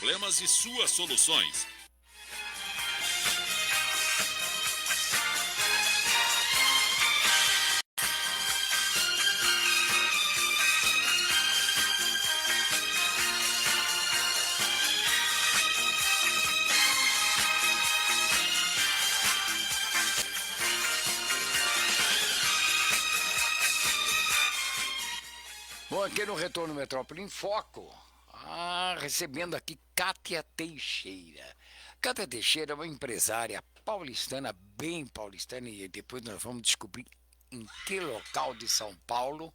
problemas e suas soluções. Bom, aqui no Retorno Metrópole em Foco, recebendo aqui Kátia Teixeira. Kátia Teixeira é uma empresária paulistana, bem paulistana, e depois nós vamos descobrir em que local de São Paulo.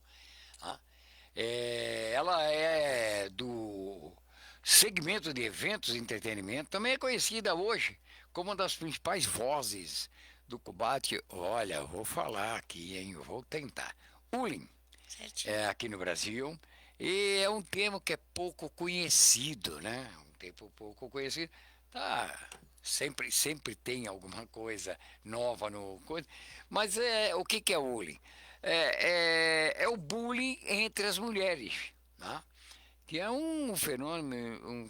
Ela é do segmento de eventos e entretenimento, também é conhecida hoje como uma das principais vozes do combate. Olha, vou falar aqui, hein? Vou tentar. Bullying. Aqui no Brasil, e é um termo que é pouco conhecido, né? Um termo pouco conhecido. Sempre tem alguma coisa nova no coisa, mas o que é o bullying? É o bullying entre as mulheres, né? Que é um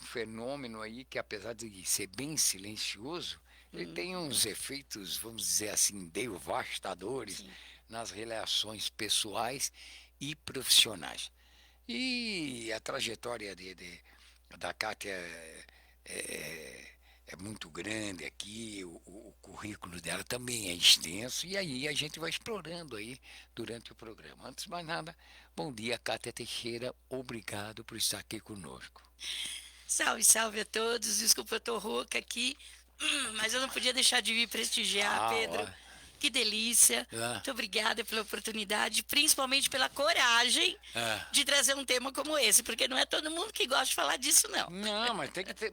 fenômeno aí que, apesar de ser bem silencioso, ele tem uns efeitos, vamos dizer assim, devastadores nas relações pessoais e profissionais. E a trajetória da Kátia é muito grande aqui, o currículo dela também é extenso, e aí a gente vai explorando aí durante o programa. Antes de mais nada, bom dia, Kátia Teixeira, obrigado por estar aqui conosco. Salve, salve a todos, desculpa, eu tô rouca aqui, mas eu não podia deixar de vir prestigiar, Pedro. Ó. Que delícia, muito obrigada pela oportunidade, principalmente pela coragem de trazer um tema como esse, porque não é todo mundo que gosta de falar disso, não. Não, mas tem que ter.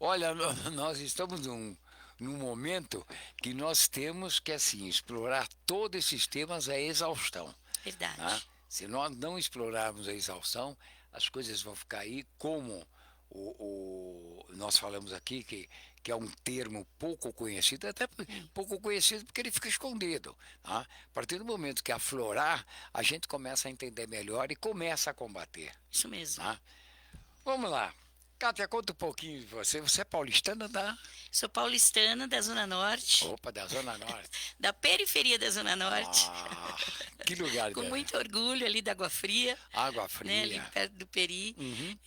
Olha, nós estamos num momento que nós temos que, assim, explorar todos esses temas à exaustão. Verdade. Tá? Se nós não explorarmos a exaustão, as coisas vão ficar aí como nós falamos aqui, que é um termo pouco conhecido, até pouco conhecido porque ele fica escondido. Tá? A partir do momento que aflorar, a gente começa a entender melhor e começa a combater. Isso mesmo. Tá? Vamos lá. Kátia, conta um pouquinho de você. Você é paulistana da... Sou paulistana da Zona Norte. Opa, da Zona Norte. Da periferia da Zona Norte. Que lugar. Com muito orgulho ali da Água Fria. Água Fria. Né, ali perto do Peri.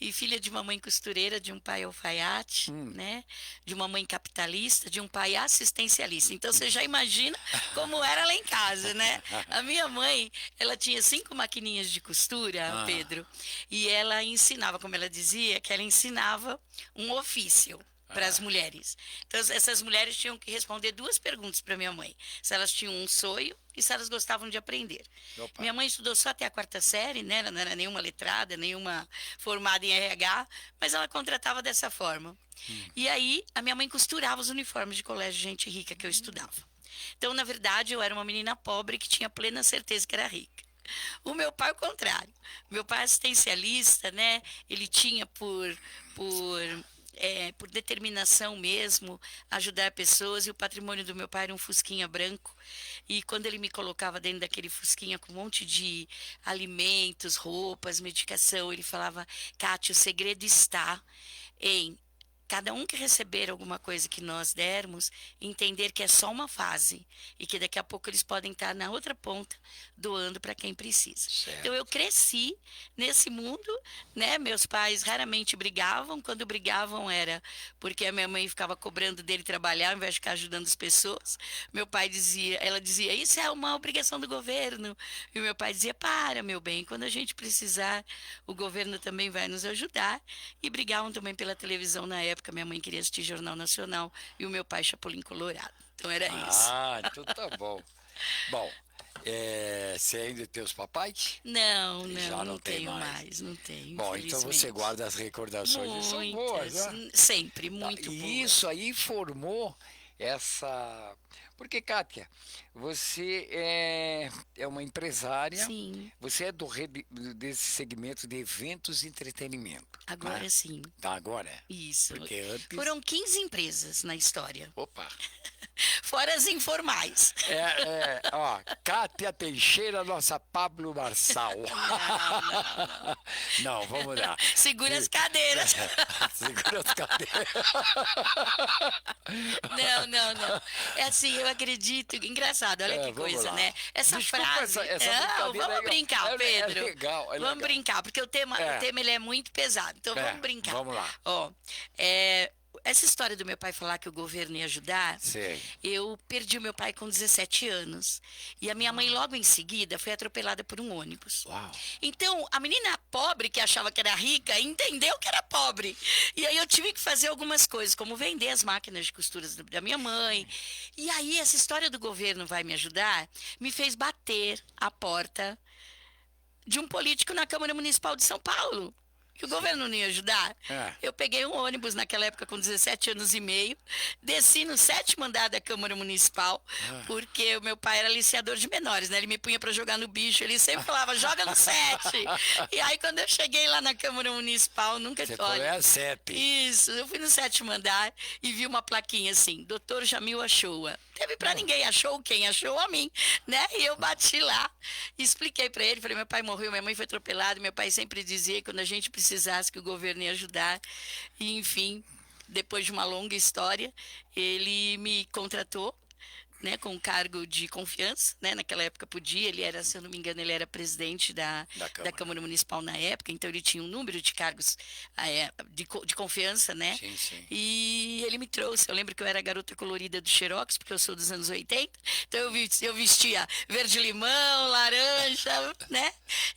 E filha de uma mãe costureira, de um pai alfaiate, né? De uma mãe capitalista, de um pai assistencialista. Então você já imagina como era lá em casa, né? A minha mãe, ela tinha 5 maquininhas de costura, Pedro, e ela ensinava, como ela dizia, que ela ensinava um ofício para as mulheres. Então, essas mulheres tinham que responder 2 perguntas para minha mãe. Se elas tinham um sonho e se elas gostavam de aprender. Opa. Minha mãe estudou só até a 4ª série, né? Ela não era nenhuma letrada, nenhuma formada em RH, mas ela contratava dessa forma. E aí, a minha mãe costurava os uniformes de colégio de gente rica que eu estudava. Então, na verdade, eu era uma menina pobre que tinha plena certeza que era rica. O meu pai, o contrário. Meu pai é assistencialista, né? Ele tinha por determinação mesmo, ajudar pessoas, e o patrimônio do meu pai era um fusquinha branco, e quando ele me colocava dentro daquele fusquinha com um monte de alimentos, roupas, medicação, ele falava: Kátia, o segredo está em cada um que receber alguma coisa que nós dermos, entender que é só uma fase e que daqui a pouco eles podem estar na outra ponta doando para quem precisa. Certo. Então eu cresci nesse mundo, né? Meus pais raramente brigavam, quando brigavam era porque a minha mãe ficava cobrando dele trabalhar ao invés de ficar ajudando as pessoas. Meu pai dizia, ela dizia: isso é uma obrigação do governo. E o meu pai dizia: para, meu bem, quando a gente precisar, o governo também vai nos ajudar. E brigavam também pela televisão na época. Minha mãe queria assistir Jornal Nacional e o meu pai Chapolin Colorado. Então era isso. Então tá bom. Bom, você ainda tem os papais? Não tenho mais. Não tenho. Bom, então você guarda as recordações. Muitas, são boas, né? Sempre, muito boas. E isso aí formou essa Porque, Kátia, você é uma empresária, Sim, você é desse segmento de eventos e entretenimento, né? agora sim. Tá, agora? Isso. Porque antes. Foram 15 empresas na história, Opa! fora as informais. Ó, Kátia Teixeira, nossa Pablo Marçal. Não. Não, vamos lá. Segura as cadeiras. Segura as cadeiras. Não. É assim, eu acredito. Engraçado, olha que Vamos coisa, lá. né? Essa Desculpa frase. essa Não, brincadeira vamos aí, brincar, é Pedro. legal, é Vamos legal. brincar, porque o tema ele é muito pesado. Então vamos brincar. Vamos lá. Ó, essa história do meu pai falar que o governo ia ajudar, Sei. eu perdi o meu pai com 17 anos. E a minha mãe, logo em seguida, foi atropelada por um ônibus. Uau. Então, a menina pobre, que achava que era rica, entendeu que era pobre. E aí eu tive que fazer algumas coisas, como vender as máquinas de costuras da minha mãe. E aí, essa história do governo vai me ajudar, me fez bater a porta de um político na Câmara Municipal de São Paulo. Que o governo não ia ajudar. Eu peguei um ônibus naquela época com 17 anos e meio, desci no 7º andar da Câmara Municipal, porque o meu pai era aliciador de menores, né? Ele me punha para jogar no bicho, ele sempre falava, joga no 7. E aí, quando eu cheguei lá na Câmara Municipal, nunca... Você falou, é a 7. Isso, eu fui no 7º andar e vi uma plaquinha assim, Dr. Jamil achou-a. Teve pra ninguém, achou quem? Achou a mim, né? E eu bati lá, expliquei pra ele, falei, meu pai morreu, minha mãe foi atropelada, meu pai sempre dizia que quando a gente precisasse que o governo ia ajudar, e enfim, depois de uma longa história, ele me contratou, né, com um cargo de confiança, né, naquela época podia, ele era, se eu não me engano, ele era presidente da Câmara Municipal na época, então ele tinha um número de cargos de confiança, né, Sim. e ele me trouxe, eu lembro que eu era a garota colorida do Xerox, porque eu sou dos anos 80, então eu vestia verde-limão, laranja, né,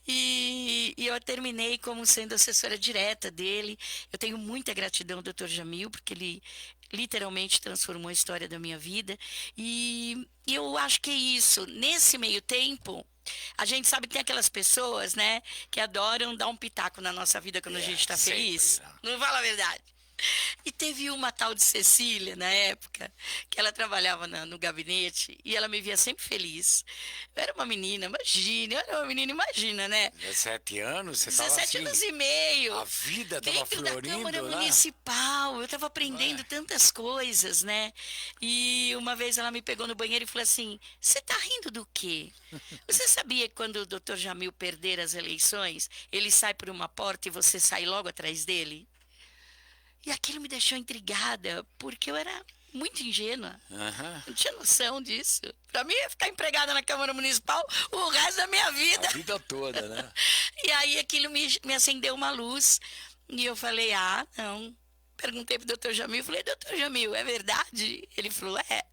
e eu terminei como sendo assessora direta dele. Eu tenho muita gratidão ao Dr. Jamil, porque ele literalmente transformou a história da minha vida. E eu acho que é isso. Nesse meio tempo, a gente sabe que tem aquelas pessoas, né, que adoram dar um pitaco na nossa vida quando a gente está feliz. Não fala a verdade. E teve uma tal de Cecília, na época, que ela trabalhava no gabinete e ela me via sempre feliz. Eu era uma menina, imagina, né? 17 anos, você estava 17 assim, anos e meio. a vida estava Dentro da florindo, Câmara né? Municipal, eu estava aprendendo tantas coisas, né? E uma vez ela me pegou no banheiro e falou assim: você está rindo do quê? Você sabia que quando o Dr. Jamil perder as eleições, ele sai por uma porta e você sai logo atrás dele? E aquilo me deixou intrigada, porque eu era muito ingênua. Não tinha noção disso. Para mim, ia ficar empregada na Câmara Municipal o resto da minha vida. A vida toda, né? E aí aquilo me acendeu uma luz. E eu falei, não. Perguntei pro Dr. Jamil, falei, Dr. Jamil, é verdade? Ele falou, é.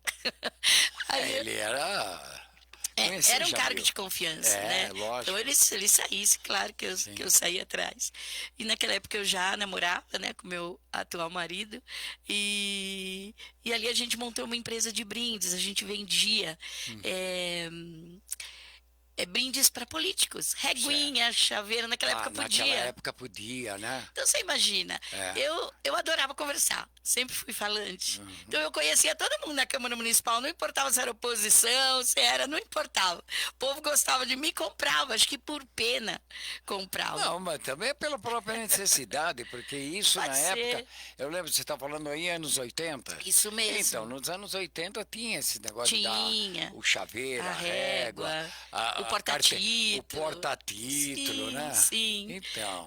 Aí, Ele era... era um cargo de confiança, né? Lógico. Então ele saísse, claro que eu saí atrás. E naquela época eu já namorava, né, com meu atual marido. E ali a gente montou uma empresa de brindes, a gente vendia brindes para políticos, reguinha, chaveiro, naquela época podia. Naquela época podia, né? Então você imagina, eu adorava conversar, sempre fui falante. Então eu conhecia todo mundo na Câmara Municipal, não importava se era oposição, se era, não importava. O povo gostava de mim, comprava, acho que por pena comprava. Não, mas também pela própria necessidade, porque isso Pode na ser. época, eu lembro, você está falando aí anos 80. Isso mesmo. Então, nos anos 80 tinha esse negócio Tinha. de dar o chaveiro, A a régua, o porta-título. o porta-título, né? Sim.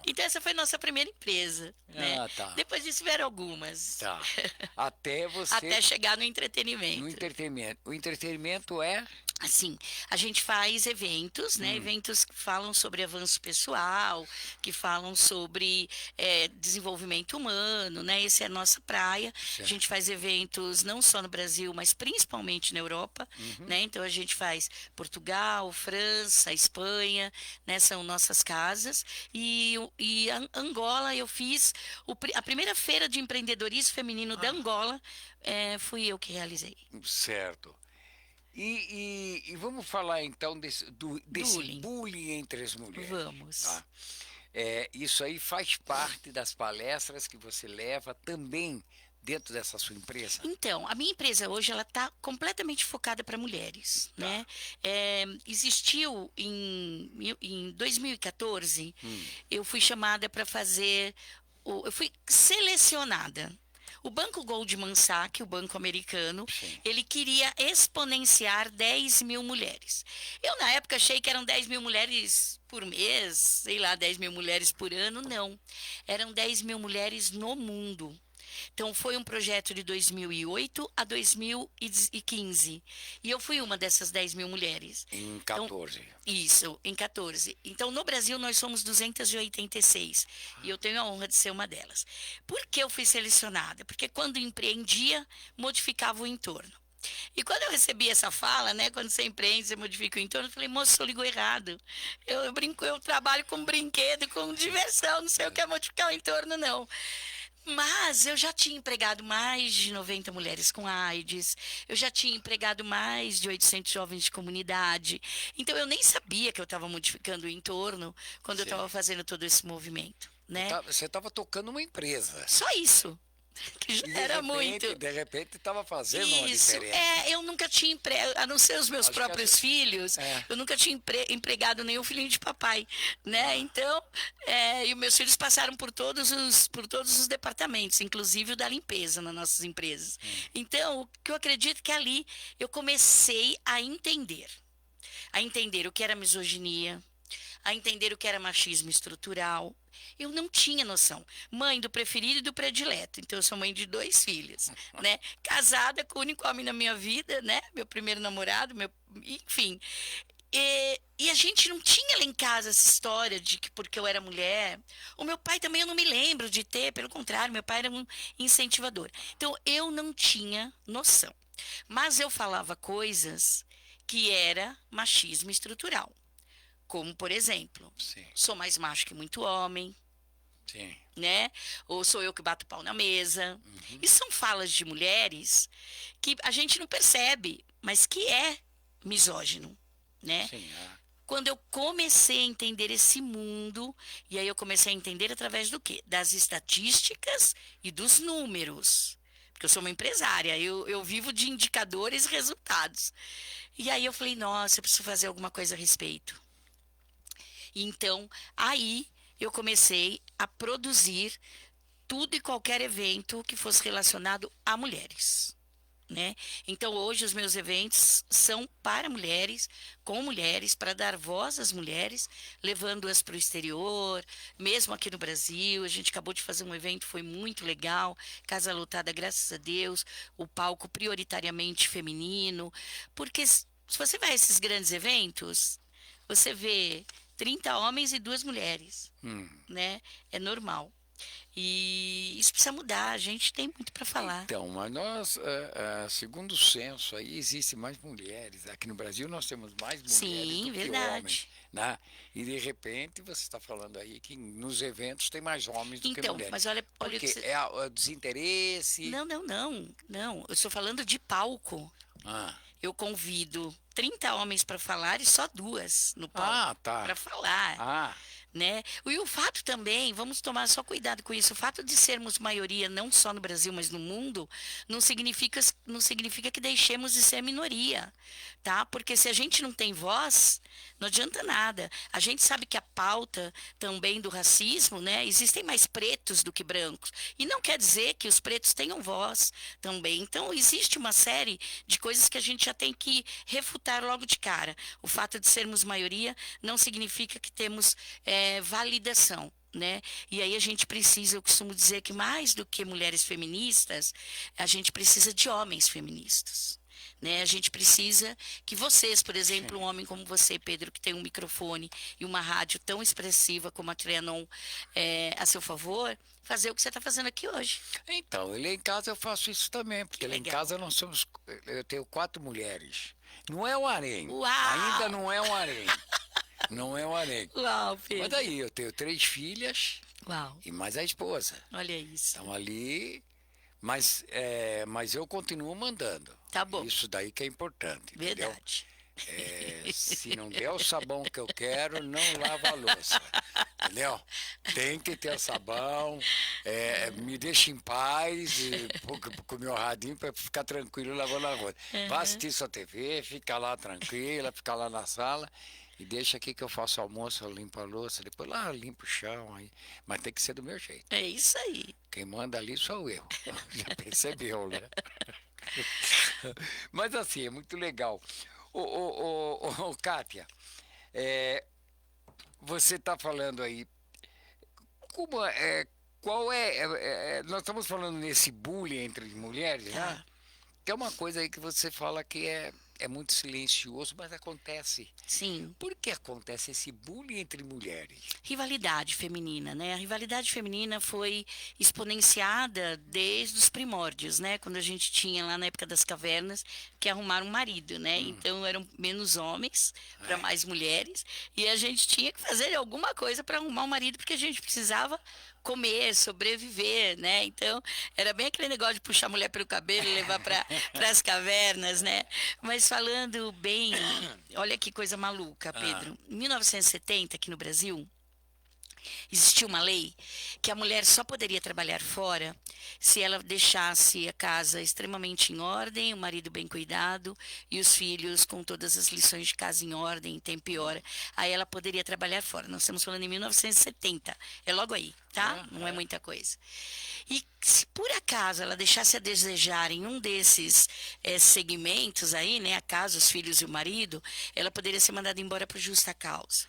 Então essa foi nossa primeira empresa, né? Tá. Depois disso vieram algumas. Tá. Até você... Até chegar no entretenimento. No entretenimento. O entretenimento é... Assim, a gente faz eventos, né? Eventos que falam sobre avanço pessoal, que falam sobre desenvolvimento humano, né? Essa é a nossa praia. Certo. A gente faz eventos não só no Brasil, mas principalmente na Europa, né? Então a gente faz Portugal, França, Espanha, né? São nossas casas. E Angola, eu fiz a primeira feira de empreendedorismo feminino da Angola, fui eu que realizei. Certo. E vamos falar então desse bullying entre as mulheres. Vamos. Tá? Isso aí faz parte das palestras que você leva também dentro dessa sua empresa? Então, a minha empresa hoje ela está completamente focada para mulheres, Tá. né? Existiu em 2014, eu fui chamada para fazer, eu fui selecionada. O Banco Goldman Sachs, o banco americano, Sim. ele queria exponenciar 10 mil mulheres. Eu, na época, achei que eram 10 mil mulheres por mês, sei lá, 10 mil mulheres por ano. Não. Eram 10 mil mulheres no mundo. Então, foi um projeto de 2008 a 2015. E eu fui uma dessas 10 mil mulheres. Em Então, 14. isso, em 14. Então, no Brasil, nós somos 286. E eu tenho a honra de ser uma delas. Por que eu fui selecionada? Porque quando empreendia, modificava o entorno. E quando eu recebi essa fala, né, quando você empreende, você modifica o entorno, eu falei, moço, eu ligou errado. Eu brinco, eu trabalho com brinquedo, com diversão, não sei o que é modificar o entorno, não. Mas eu já tinha empregado mais de 90 mulheres com AIDS, eu já tinha empregado mais de 800 jovens de comunidade. Então eu nem sabia que eu estava modificando o entorno quando eu Sim. estava fazendo todo esse movimento, né? Você estava tocando uma empresa. Só isso, que já E era muito. de repente estava fazendo uma Isso, diferença. eu nunca tinha empregado, a não ser os meus Acho que próprios filhos, é. eu nunca tinha empregado nenhum filhinho de papai, né? Então, e os meus filhos passaram por todos os departamentos, inclusive o da limpeza nas nossas empresas. Então, o que eu acredito que ali eu comecei a entender o que era misoginia, a entender o que era machismo estrutural. Eu não tinha noção. Mãe do preferido e do predileto. Então, eu sou mãe de 2 filhos, né? Casada com o único homem na minha vida, né? Meu primeiro namorado, enfim. E a gente não tinha lá em casa essa história de que porque eu era mulher. O meu pai também eu não me lembro de ter, pelo contrário, meu pai era um incentivador. Então, eu não tinha noção. Mas eu falava coisas que era machismo estrutural. Como, por exemplo, Sim, sou mais macho que muito homem, sim. né? Ou sou eu que bato pau na mesa. E são falas de mulheres que a gente não percebe, mas que é misógino, né? Sim, Quando eu comecei a entender esse mundo, e aí eu comecei a entender através do quê? Das estatísticas e dos números. Porque eu sou uma empresária, eu vivo de indicadores e resultados. E aí eu falei, nossa, eu preciso fazer alguma coisa a respeito. Então, aí eu comecei a produzir tudo e qualquer evento que fosse relacionado a mulheres, né? Então, hoje os meus eventos são para mulheres, com mulheres, para dar voz às mulheres, levando-as para o exterior, mesmo aqui no Brasil. A gente acabou de fazer um evento, foi muito legal, casa lotada, graças a Deus, o palco prioritariamente feminino, porque se você vai a esses grandes eventos, você vê 30 homens e 2 mulheres, né? É normal. E isso precisa mudar, a gente tem muito para falar. Então, mas nós, segundo o censo, aí existem mais mulheres. Aqui no Brasil nós temos mais mulheres Sim, do que verdade. homens. Né? E de repente você está falando aí que nos eventos tem mais homens do que Então, mulheres. mas olha o Porque que você... é o desinteresse. Não. Eu estou falando de palco. Ah, Eu convido 30 homens para falar e só 2 no palco tá. para falar. Ah, Né? E o fato também, vamos tomar só cuidado com isso, o fato de sermos maioria não só no Brasil, mas no mundo, não significa que deixemos de ser minoria, tá? Porque se a gente não tem voz, não adianta nada. A gente sabe que a pauta também do racismo, né? Existem mais pretos do que brancos. E não quer dizer que os pretos tenham voz também. Então, existe uma série de coisas que a gente já tem que refutar logo de cara. O fato de sermos maioria não significa que temos validação, né? E aí a gente precisa, eu costumo dizer que mais do que mulheres feministas, a gente precisa de homens feministas. Né? A gente precisa que vocês, por exemplo, um homem como você, Pedro, que tem um microfone e uma rádio tão expressiva como a Trianon a seu favor, fazer o que você está fazendo aqui hoje. então, lá em casa eu faço isso também, porque lá em legal. casa eu tenho 4 mulheres. Não é um harém. Uau! Ainda não é um harém. Não é um harém. Uau, Pedro. Mas daí eu tenho 3 filhas Uau, e mais a esposa. olha isso. Estão ali, mas eu continuo mandando. Tá bom. Isso daí que é importante, entendeu? Verdade. Se não der o sabão que eu quero, não lava a louça. Entendeu? Tem que ter o sabão, me deixa em paz, com o meu radinho para ficar tranquilo lavando a louça. Vá Aham. assistir sua TV, fica lá tranquila, fica lá na sala e deixa aqui que eu faço almoço, eu limpo a louça, depois lá eu limpo o chão aí. Mas tem que ser do meu jeito. É isso aí. Quem manda ali sou eu. Já percebeu, né? Mas assim, é muito legal. Ô, Kátia, é, você está falando aí, como qual nós estamos falando nesse bullying entre mulheres, né? Tá. Que é uma coisa aí que você fala que é muito silencioso, mas acontece. Sim. Por que acontece esse bullying entre mulheres? Rivalidade feminina, né? A rivalidade feminina foi exponenciada desde os primórdios, né? Quando a gente tinha lá na época das cavernas que arrumar um marido, né? Então eram menos homens para É, mais mulheres e a gente tinha que fazer alguma coisa para arrumar um marido porque a gente precisava comer, sobreviver, né? Então era bem aquele negócio de puxar a mulher pelo cabelo e levar para as cavernas, né? Mas falando bem, olha que coisa maluca, ah, Pedro. Em 1970, aqui no Brasil, existia uma lei que a mulher só poderia trabalhar fora se ela deixasse a casa extremamente em ordem, o marido bem cuidado e os filhos com todas as lições de casa em ordem, em tempo e hora. Aí ela poderia trabalhar fora. Nós estamos falando em 1970. É logo aí, tá? Não é muita coisa. E se por acaso ela deixasse a desejar em um desses segmentos aí, né, a casa, os filhos e o marido, ela poderia ser mandada embora por justa causa.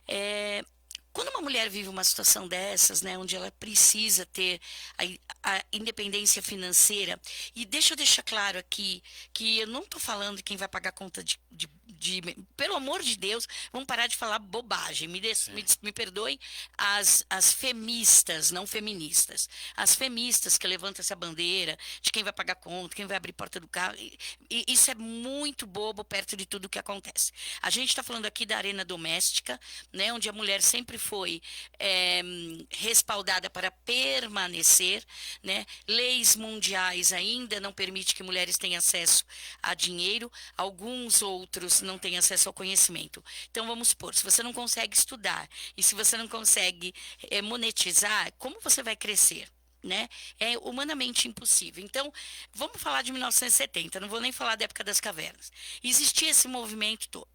É, quando uma mulher vive uma situação dessas, né, onde ela precisa ter a independência financeira, e deixa eu deixar claro aqui que eu não estou falando de quem vai pagar a conta pelo amor de Deus, vamos parar de falar bobagem. Me perdoem as femistas, não feministas. As feministas que levantam essa bandeira de quem vai pagar a conta, quem vai abrir porta do carro. E isso é muito bobo perto de tudo que acontece. A gente está falando aqui da arena doméstica, né, onde a mulher sempre foi respaldada para permanecer, né? Leis mundiais ainda não permitem que mulheres tenham acesso a dinheiro, alguns outros não têm acesso ao conhecimento. Então, vamos supor, se você não consegue estudar e se você não consegue monetizar, como você vai crescer? Né? É humanamente impossível. Então, vamos falar de 1970, não vou nem falar da época das cavernas. Existia esse movimento todo.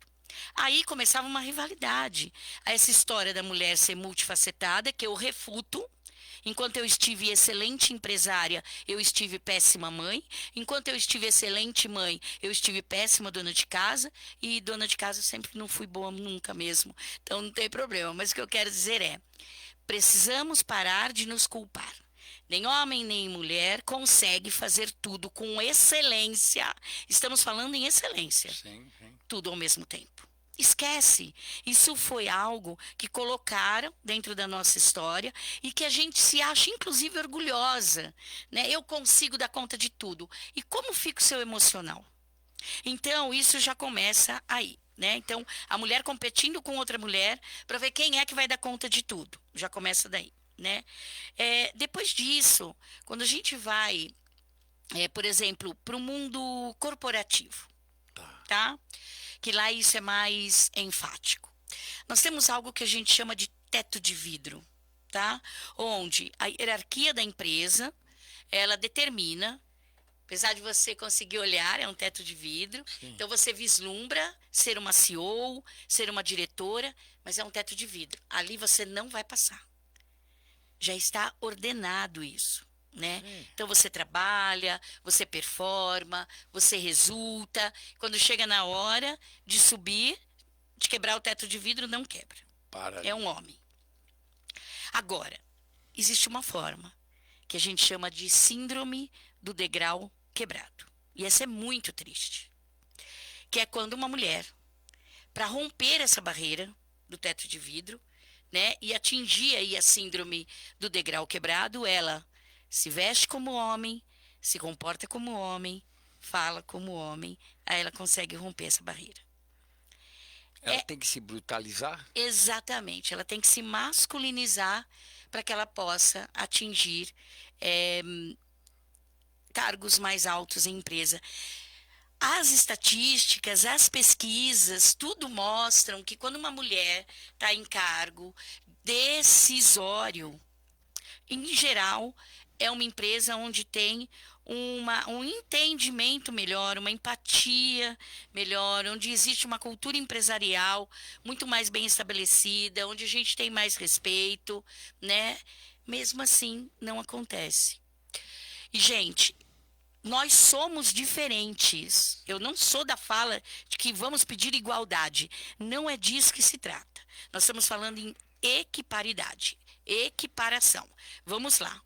Aí começava uma rivalidade. Essa história da mulher ser multifacetada, que eu refuto. Enquanto eu estive excelente empresária, eu estive péssima mãe. Enquanto eu estive excelente mãe, eu estive péssima dona de casa. E dona de casa sempre não fui boa nunca mesmo. Então não tem problema. Mas o que eu quero dizer é: precisamos parar de nos culpar. Nem homem, nem mulher consegue fazer tudo com excelência. Estamos falando em excelência. sim, sim. Tudo ao mesmo tempo. Esquece. Isso foi algo que colocaram dentro da nossa história e que a gente se acha, inclusive, orgulhosa. Né? Eu consigo dar conta de tudo. E como fica o seu emocional? Então, isso já começa aí. Né? Então, a mulher competindo com outra mulher para ver quem é que vai dar conta de tudo. Já começa daí. Né? Depois disso, quando a gente vai, por exemplo, para o mundo corporativo, Tá. tá? Que lá isso é mais enfático. Nós temos algo que a gente chama de teto de vidro, tá? Onde a hierarquia da empresa, ela determina, apesar de você conseguir olhar, é um teto de vidro, Sim. então você vislumbra ser uma CEO, ser uma diretora, mas é um teto de vidro. Ali você não vai passar. Já está ordenado isso. Né? Então você trabalha, você performa, você resulta. Quando chega na hora de subir, de quebrar o teto de vidro, não quebra. Para É ali. um homem. Agora, existe uma forma que a gente chama de síndrome do degrau quebrado. E essa é muito triste. Que é quando uma mulher, para romper essa barreira do teto de vidro, né, e atingir aí a síndrome do degrau quebrado, ela se veste como homem, se comporta como homem, fala como homem, aí ela consegue romper essa barreira. Ela tem que se brutalizar? Exatamente, ela tem que se masculinizar para que ela possa atingir cargos mais altos em empresa. As estatísticas, as pesquisas, tudo mostram que quando uma mulher está em cargo decisório, em geral, é uma empresa onde tem um entendimento melhor, uma empatia melhor, onde existe uma cultura empresarial muito mais bem estabelecida, onde a gente tem mais respeito, né? Mesmo assim, não acontece. E, gente, nós somos diferentes. Eu não sou da fala de que vamos pedir igualdade. Não é disso que se trata. Nós estamos falando em equiparidade, equiparação. Vamos lá.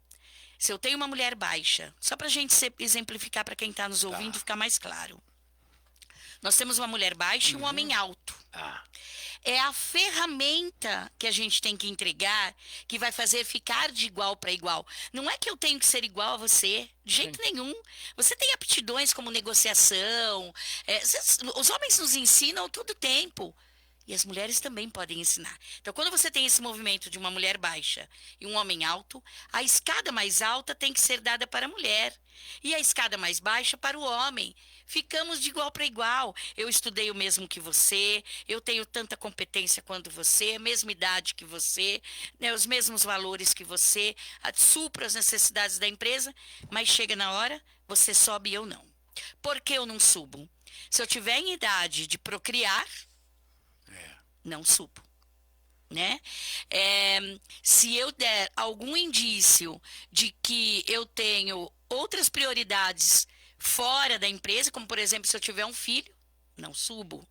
Se eu tenho uma mulher baixa, só para a gente exemplificar para quem está nos ouvindo Tá. ficar mais claro. Nós temos uma mulher baixa e um homem alto. Ah, É a ferramenta que a gente tem que entregar que vai fazer ficar de igual para igual. Não é que eu tenho que ser igual a você, de jeito nenhum. Você tem aptidões como negociação. Os homens nos ensinam todo o tempo. E as mulheres também podem ensinar. Então, quando você tem esse movimento de uma mulher baixa e um homem alto, a escada mais alta tem que ser dada para a mulher e a escada mais baixa para o homem. Ficamos de igual para igual. Eu estudei o mesmo que você, eu tenho tanta competência quanto você, a mesma idade que você, né, os mesmos valores que você, supro as necessidades da empresa, mas chega na hora, você sobe e eu não. Por que eu não subo? Se eu tiver em idade de procriar, não subo, né? Se eu der algum indício de que eu tenho outras prioridades fora da empresa, como por exemplo, se eu tiver um filho, não subo.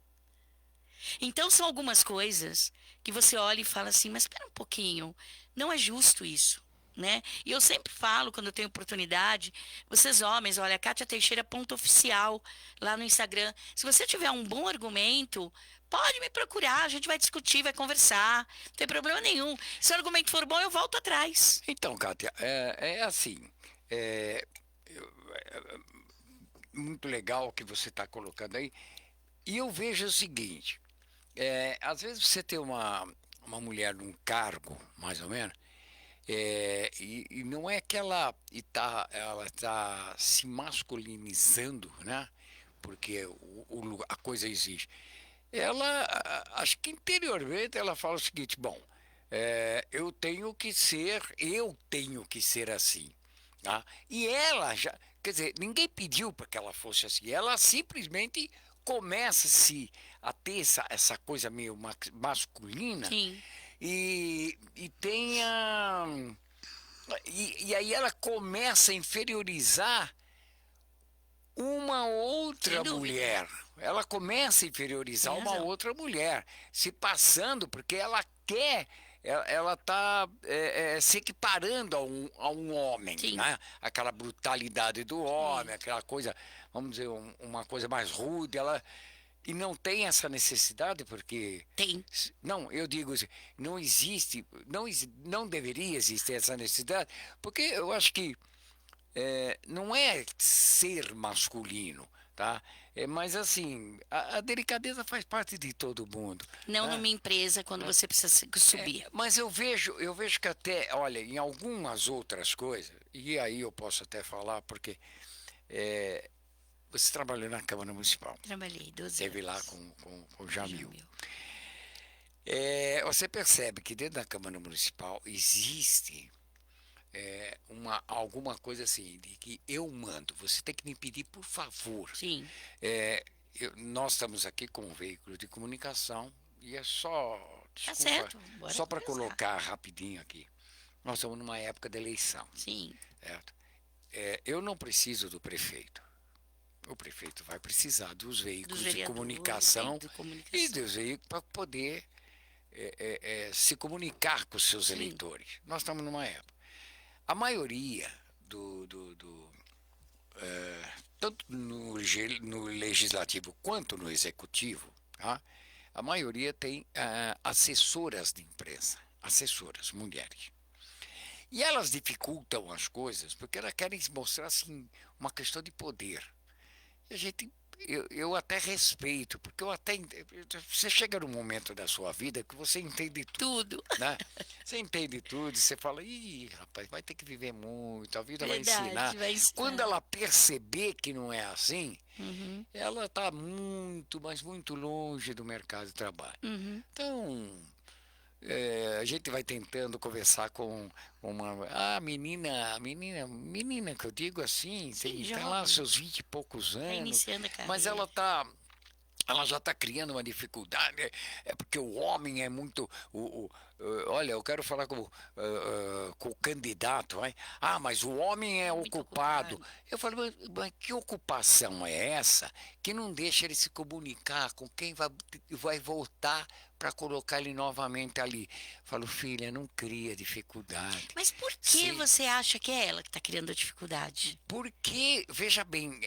Então são algumas coisas que você olha e fala assim, mas espera um pouquinho, não é justo isso. Né? E eu sempre falo, quando eu tenho oportunidade, vocês homens, olha, Kátia Teixeira ponto oficial lá no Instagram. Se você tiver um bom argumento, pode me procurar, a gente vai discutir, vai conversar, não tem problema nenhum. Se o argumento for bom, eu volto atrás. então, Kátia, é assim. É, muito legal o que você está colocando aí. E eu vejo o seguinte: às vezes você tem uma mulher num cargo, mais ou menos, e não é que ela tá se masculinizando, né? Porque a coisa existe. Ela, acho que interiormente ela fala o seguinte: bom, eu tenho que ser assim. Tá? E ela já, quer dizer, ninguém pediu para que ela fosse assim. Ela simplesmente começa a ter essa coisa meio masculina Sim, e tem e aí ela começa a inferiorizar uma sem outra dúvida. mulher. Ela começa a inferiorizar Tem uma razão. outra mulher, se passando porque ela quer, ela está se equiparando a um homem, Sim, né? Aquela brutalidade do é, homem, aquela coisa, vamos dizer, uma coisa mais rude, e não tem essa necessidade porque tem. não, eu digo assim, não existe, não deveria existir essa necessidade, porque eu acho que não é ser masculino, tá? Mas assim, a delicadeza faz parte de todo mundo, Não né? numa empresa quando você precisa subir. Mas eu vejo que até, olha, em algumas outras coisas, e aí eu posso até falar, porque você trabalhou na Câmara Municipal, Trabalhei 12 esteve lá anos. com o Jamil. Jamil. Você percebe que dentro da Câmara Municipal existe alguma coisa assim, de que eu mando, você tem que me pedir por favor. Sim, É, nós estamos aqui com um veículo de comunicação e é só, tá desculpa, certo. Bora só para conversar. colocar rapidinho aqui. Nós estamos numa época de eleição, Sim, certo? Eu não preciso do prefeito. O prefeito vai precisar dos dos veículos de vereadores, comunicação de e comunicação. dos veículos para poder se comunicar com os seus Sim, eleitores. Nós estamos numa época. A maioria tanto no legislativo quanto no executivo, tá? A maioria tem assessoras de imprensa, assessoras, mulheres. E elas dificultam as coisas porque elas querem mostrar assim, uma questão de poder. E a gente eu até respeito, porque eu até. Você chega num momento da sua vida que você entende tudo, Tudo. né? Você entende tudo, você fala, ih, rapaz, vai ter que viver muito, a vida vai ensinar. Verdade, vai Quando ensinar. ela perceber que não é assim, Uhum, ela está muito, mas muito longe do mercado de trabalho. uhum. Então, a gente vai tentando conversar com uma. Menina que eu digo assim, Sim, tem lá jovem. seus 20 e poucos Tá anos, iniciando a mas carreira. ela já está criando uma dificuldade, né? É porque o homem é muito. Olha, eu quero falar com o candidato, vai. Ah, mas o homem é É muito ocupado. ocupado. Eu falo, mas que ocupação é essa que não deixa ele se comunicar com quem vai voltar para colocar ele novamente ali? Eu falo, filha, não cria dificuldade. Mas por que Se, você acha que é ela que está criando a dificuldade? porque, veja bem,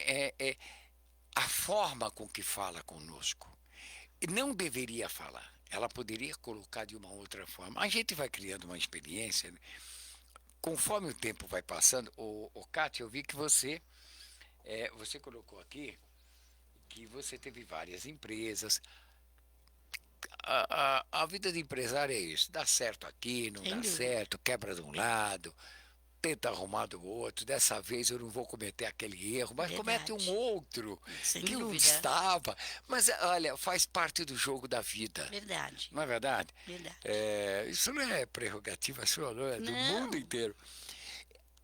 a forma com que fala conosco. Não deveria falar. Ela poderia colocar de uma outra forma. A gente vai criando uma experiência, né? Conforme o tempo vai passando. Kátia, eu vi que você colocou aqui que você teve várias empresas. A vida de empresário é isso. Dá certo aqui, não Sem dá dúvida. certo, quebra de um lado, tenta arrumar do outro. Dessa vez eu não vou cometer aquele erro, mas comete um Verdade. outro Sem que não dúvida. estava. Mas olha, faz parte do jogo da vida. Verdade. Não é verdade? Verdade. Isso não é prerrogativa sua, não, é do mundo Não. inteiro.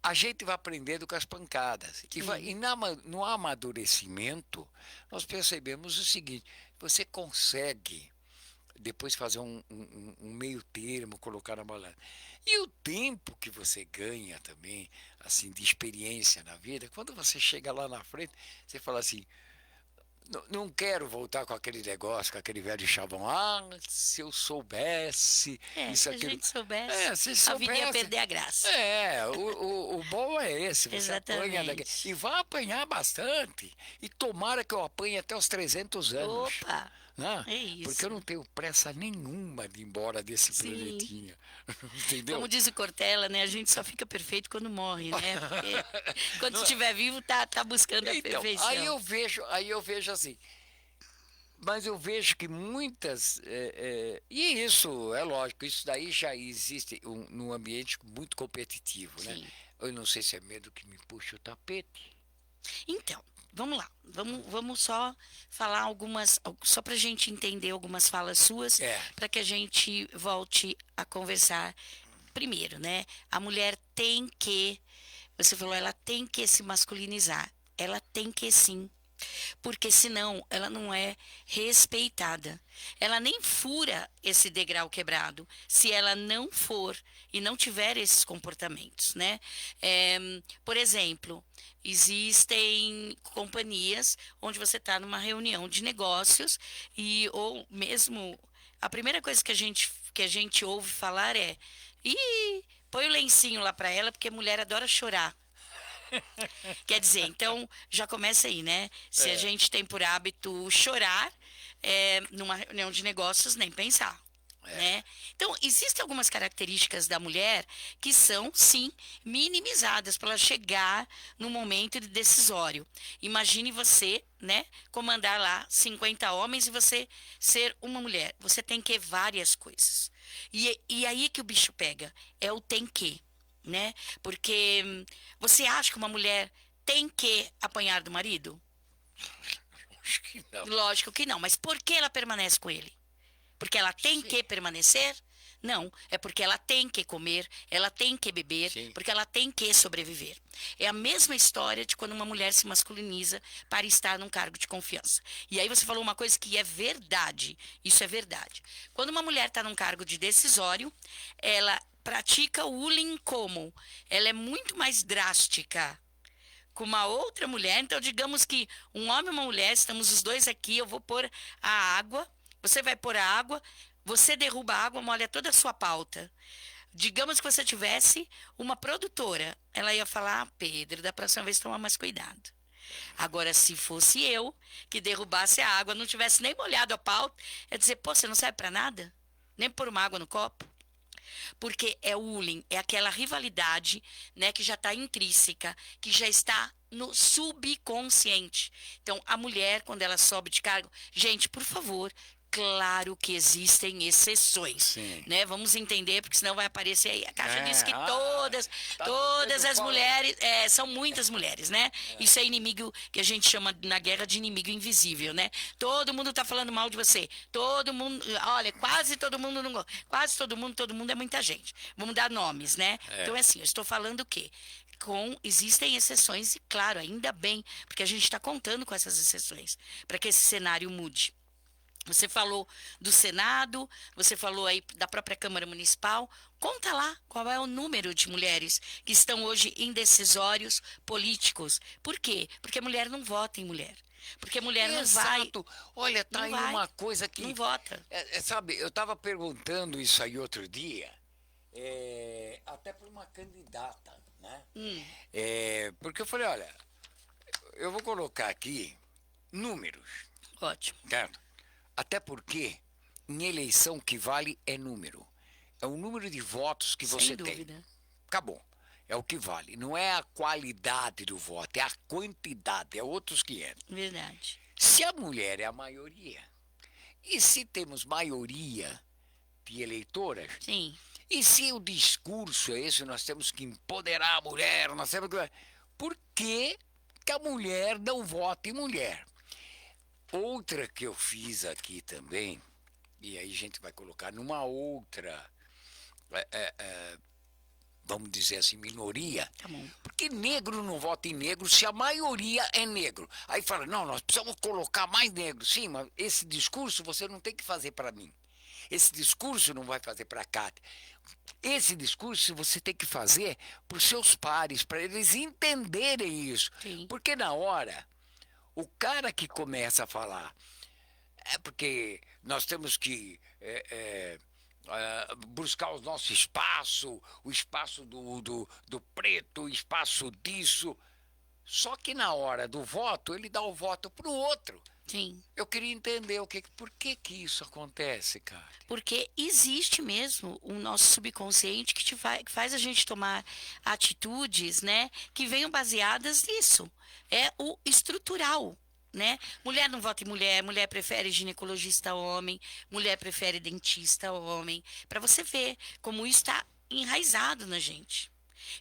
A gente vai aprendendo com as pancadas. Sim. No amadurecimento, nós percebemos o seguinte: você consegue depois fazer um meio termo, colocar na balança. E o tempo que você ganha também, assim, de experiência na vida, quando você chega lá na frente, você fala assim, não quero voltar com aquele negócio, com aquele velho chavão. Ah, se eu soubesse, É, isso, se a aquilo. gente soubesse, Se a vida ia soubesse. perder a graça. O bom é esse, você apanha daqui. Exatamente. E vai apanhar bastante. E tomara que eu apanhe até os 300 anos. Opa, Né? é Porque isso. eu não tenho pressa nenhuma de ir embora desse Sim. planetinha. Entendeu? Como diz o Cortella, né? A gente só fica perfeito quando morre, né? Porque quando Não é? estiver vivo, tá buscando a Então, perfeição. aí eu vejo assim. Mas eu vejo que muitas. E isso, é lógico, isso daí já existe num ambiente muito competitivo, né? Sim. Eu não sei se é medo que me puxe o tapete. Então, vamos lá. Vamos só falar algumas, só para a gente entender algumas falas suas, É, para que a gente volte a conversar. Primeiro, né? A mulher tem que, você falou, ela tem que se masculinizar. Ela tem que sim. Porque senão ela não é respeitada. Ela nem fura esse degrau quebrado se ela não for e não tiver esses comportamentos, né? É, por exemplo, existem companhias onde você está numa reunião de negócios e ou mesmo a primeira coisa que a gente ouve falar é: "Ih, põe o lencinho lá para ela porque mulher adora chorar". Quer dizer, então já começa aí, né? Se a é, gente tem por hábito chorar, numa reunião de negócios, nem pensar. é. Né? Então, existem algumas características da mulher que são, sim, minimizadas para ela chegar no momento decisório. Imagine você, né, comandar lá 50 homens e você ser uma mulher. Você tem que várias coisas. E aí que o bicho pega, é o tem que, né? Porque você acha que uma mulher tem que apanhar do marido? Acho que não. Lógico que não, mas por que ela permanece com ele? Porque ela tem Sim, que permanecer? Não, é porque ela tem que comer, ela tem que beber, sim. porque ela tem que sobreviver. É a mesma história de quando uma mulher se masculiniza para estar num cargo de confiança. E aí você falou uma coisa que é verdade, isso é verdade. Quando uma mulher está num cargo de decisório, ela pratica o bullying como? Ela é muito mais drástica com uma outra mulher. Então, digamos que um homem e uma mulher, estamos os dois aqui, eu vou pôr a água, você vai pôr a água, você derruba a água, molha toda a sua pauta. Digamos que você tivesse uma produtora, ela ia falar: Pedro, da próxima vez toma mais cuidado. Agora, se fosse eu que derrubasse a água, não tivesse nem molhado a pauta, ia dizer: pô, você não serve para nada? Nem pôr uma água no copo? Porque é o bullying, é aquela rivalidade, né, que já está intrínseca, que já está no subconsciente. Então, a mulher, quando ela sobe de cargo, gente, por favor, claro que existem exceções, Sim. né? Vamos entender, porque senão vai aparecer aí. A Caixa É, diz que tá todas as falando. mulheres, são muitas mulheres, né? Isso é inimigo que a gente chama na guerra de inimigo invisível, né? Todo mundo tá falando mal de você. Todo mundo, olha, quase todo mundo não gosta. Quase todo mundo é muita gente. Vamos dar nomes, né? Então é assim, eu estou falando o quê? Existem exceções e, claro, ainda bem, porque a gente está contando com essas exceções para que esse cenário mude. Você falou do Senado, você falou aí da própria Câmara Municipal. Conta lá qual é o número de mulheres que estão hoje em decisórios políticos. Por quê? Porque mulher não vota em mulher. Porque mulher não vai. Exato. Olha, tá Não aí vai. uma coisa que... Não vota. sabe, eu estava perguntando isso aí outro dia, até para uma candidata, né? Porque eu falei, olha, eu vou colocar aqui números, Ótimo. certo? Até porque em eleição o que vale é número. É o número de votos que você Sem tem. dúvida. Acabou. É o que vale. Não é a qualidade do voto, é a quantidade, é outros 500. Verdade. Se a mulher é a maioria, e se temos maioria de eleitoras, Sim. e se o discurso é esse, nós temos que empoderar a mulher, nós temos que... Por que a mulher não vota em mulher? Outra que eu fiz aqui também, e aí a gente vai colocar numa outra, vamos dizer assim, minoria, Tá bom. porque negro não vota em negro se a maioria é negro. Aí fala, não, nós precisamos colocar mais negro. Sim, mas esse discurso você não tem que fazer para mim. Esse discurso não vai fazer para a Cátia. Esse discurso você tem que fazer para os seus pares, para eles entenderem isso. Sim. Porque na hora, o cara que começa a falar, porque nós temos que buscar o nosso espaço, o espaço do preto, o espaço disso. Só que na hora do voto, ele dá o voto para o outro. Sim. Eu queria entender por que isso acontece, cara. Porque existe mesmo o nosso subconsciente que que faz a gente tomar atitudes, né, que venham baseadas nisso. É o estrutural, né? Mulher não vota em mulher, mulher prefere ginecologista homem, mulher prefere dentista homem. Para você ver como isso está enraizado na gente.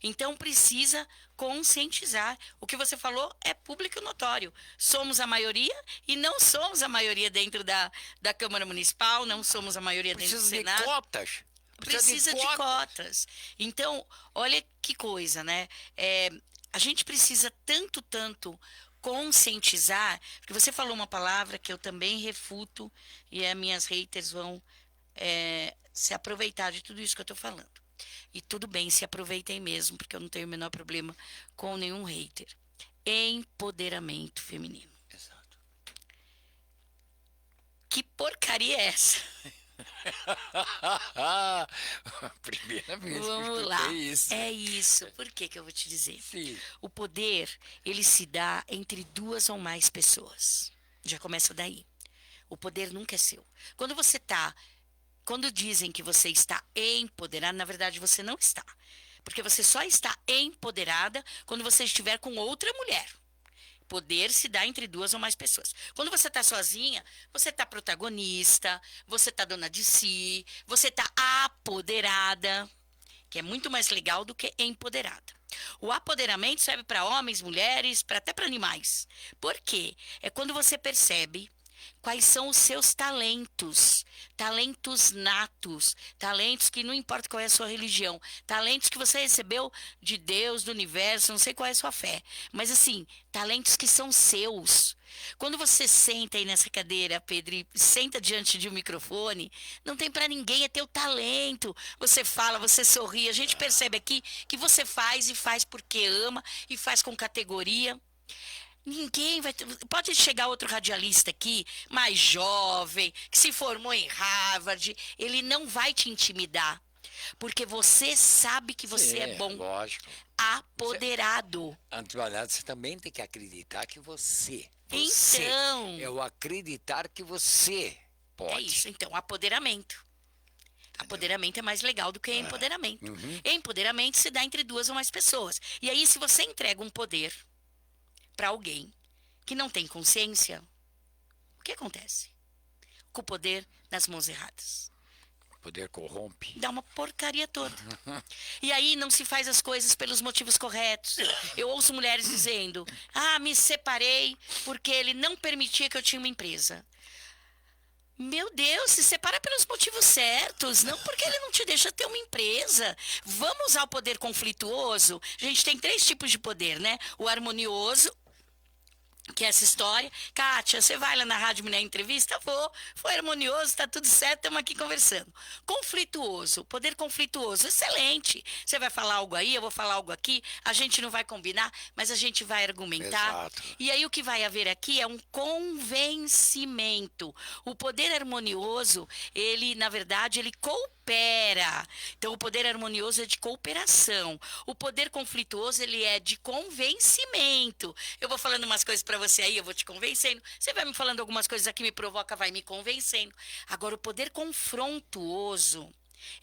Então precisa conscientizar. O que você falou é público e notório. Somos a maioria e não somos a maioria dentro da Câmara Municipal, não somos a maioria dentro do Precisa de Senado. cotas. Precisa de cotas. Então, olha que coisa, né? A gente precisa tanto conscientizar, porque você falou uma palavra que eu também refuto e as minhas haters vão se aproveitar de tudo isso que eu estou falando. E tudo bem, se aproveitem mesmo, porque eu não tenho o menor problema com nenhum hater. Empoderamento feminino. Exato. Que porcaria é essa? Primeira vez Vamos que eu lá. escutei isso. É isso. Por que eu vou te dizer? Sim. O poder, ele se dá entre duas ou mais pessoas. Já começa daí. O poder nunca é seu. Quando dizem que você está empoderada, na verdade você não está. Porque você só está empoderada quando você estiver com outra mulher. Poder se dá entre duas ou mais pessoas. Quando você está sozinha, você está protagonista, você está dona de si, você está apoderada, que é muito mais legal do que empoderada. O apoderamento serve para homens, mulheres, até para animais. Por quê? É quando você percebe quais são os seus talentos, talentos natos, talentos que não importa qual é a sua religião, talentos que você recebeu de Deus, do universo, não sei qual é a sua fé, mas assim, talentos que são seus. Quando você senta aí nessa cadeira, Pedro, e senta diante de um microfone, não tem para ninguém, é teu talento. Você fala, você sorri, a gente percebe aqui que você faz e faz porque ama e faz com categoria. Ninguém vai. Pode chegar outro radialista aqui, mais jovem, que se formou em Harvard, ele não vai te intimidar. Porque você sabe que você é bom. Lógico. Apoderado. Antes, você também tem que acreditar que você. Então. É o acreditar que você pode. É isso, então, apoderamento. Apoderamento é mais legal do que empoderamento. Uhum. Empoderamento se dá entre duas ou mais pessoas. E aí, se você entrega um poder para alguém que não tem consciência, o que acontece? Com o poder nas mãos erradas. O poder corrompe. Dá uma porcaria toda. E aí não se faz as coisas pelos motivos corretos. Eu ouço mulheres dizendo: ah, me separei porque ele não permitia que eu tinha uma empresa. Meu Deus, se separa pelos motivos certos, não porque ele não te deixa ter uma empresa. Vamos ao poder conflituoso. A gente tem 3 tipos de poder, né? O harmonioso, que é essa história. Kátia, você vai lá na Rádio Mulher Entrevista? Vou. Foi harmonioso, tá tudo certo, estamos aqui conversando. Conflituoso, poder conflituoso, excelente. Você vai falar algo aí, eu vou falar algo aqui, a gente não vai combinar, mas a gente vai argumentar. Exato. E aí o que vai haver aqui é um convencimento. O poder harmonioso, ele, na verdade, ele coopera. Então, o poder harmonioso é de cooperação. O poder conflituoso, ele é de convencimento. Eu vou falando umas coisas para você aí, eu vou te convencendo. Você vai me falando algumas coisas aqui, me provoca, vai me convencendo. Agora, o poder confrontuoso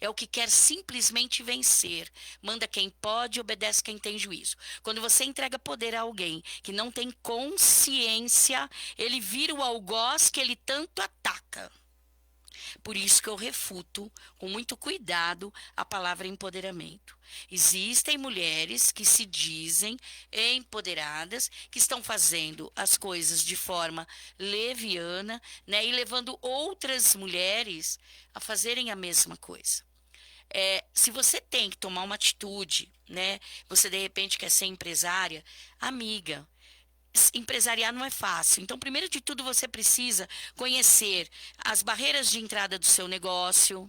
é o que quer simplesmente vencer. Manda quem pode, obedece quem tem juízo. Quando você entrega poder a alguém que não tem consciência, ele vira o algoz que ele tanto ataca. Por isso que eu refuto, com muito cuidado, a palavra empoderamento. Existem mulheres que se dizem empoderadas, que estão fazendo as coisas de forma leviana, né, e levando outras mulheres a fazerem a mesma coisa. Se você tem que tomar uma atitude, né, você de repente quer ser empresária, amiga, empresariar não é fácil. Então, primeiro de tudo, você precisa conhecer as barreiras de entrada do seu negócio,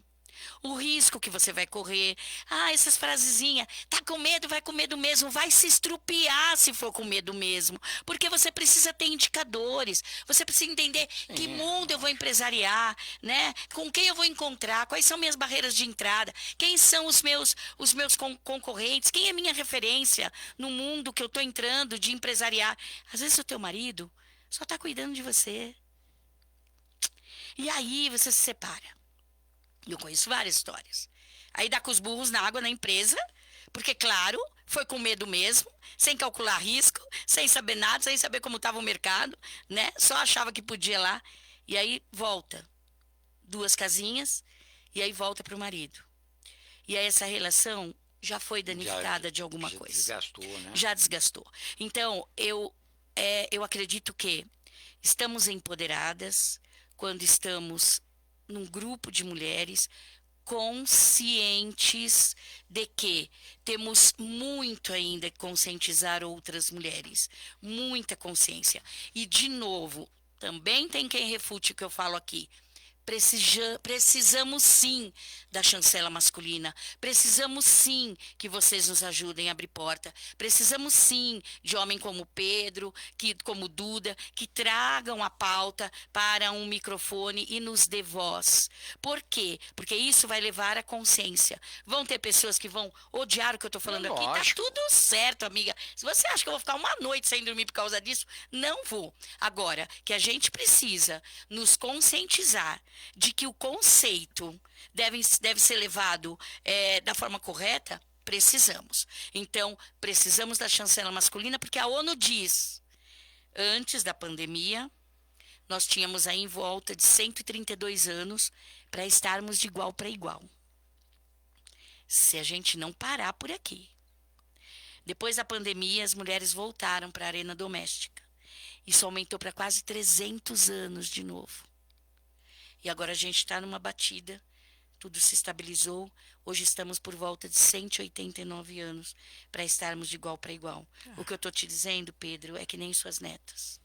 o risco que você vai correr. Ah, essas frasezinhas, tá com medo, vai com medo mesmo, vai se estrupiar se for com medo mesmo, porque você precisa ter indicadores, você precisa entender que mundo eu vou empresariar, né? Com quem eu vou encontrar, quais são minhas barreiras de entrada, quem são os meus concorrentes, quem é minha referência no mundo que eu tô entrando de empresariar. Às vezes o teu marido só tá cuidando de você. E aí você se separa. Eu conheço várias histórias. Aí dá com os burros na água na empresa, porque, claro, foi com medo mesmo, sem calcular risco, sem saber nada, sem saber como estava o mercado, né? Só achava que podia lá. E aí volta 2 casinhas, e aí volta para o marido. E aí essa relação já foi danificada de alguma coisa. Desgastou, né? Já desgastou. Então, eu acredito que estamos empoderadas quando estamos num grupo de mulheres conscientes de que temos muito ainda que conscientizar outras mulheres. Muita consciência. E, de novo, também tem quem refute o que eu falo aqui. Precisamos sim da chancela masculina. Precisamos sim que vocês nos ajudem a abrir porta. Precisamos sim de homem como Pedro, como Duda, que tragam a pauta para um microfone e nos dê voz. Por quê? Porque isso vai levar à consciência. Vão ter pessoas que vão odiar o que eu estou falando aqui. Tá tudo certo, amiga. Se você acha que eu vou ficar uma noite sem dormir por causa disso, não vou. Agora, que a gente precisa nos conscientizar de que o conceito deve ser levado da forma correta, precisamos. Então, precisamos da chancela masculina, porque a ONU diz, antes da pandemia, nós tínhamos aí em volta de 132 anos para estarmos de igual para igual. Se a gente não parar por aqui. Depois da pandemia, as mulheres voltaram para a arena doméstica. Isso aumentou para quase 300 anos de novo. E agora a gente está numa batida, tudo se estabilizou. Hoje estamos por volta de 189 anos para estarmos de igual para igual. O que eu estou te dizendo, Pedro, é que nem suas netas.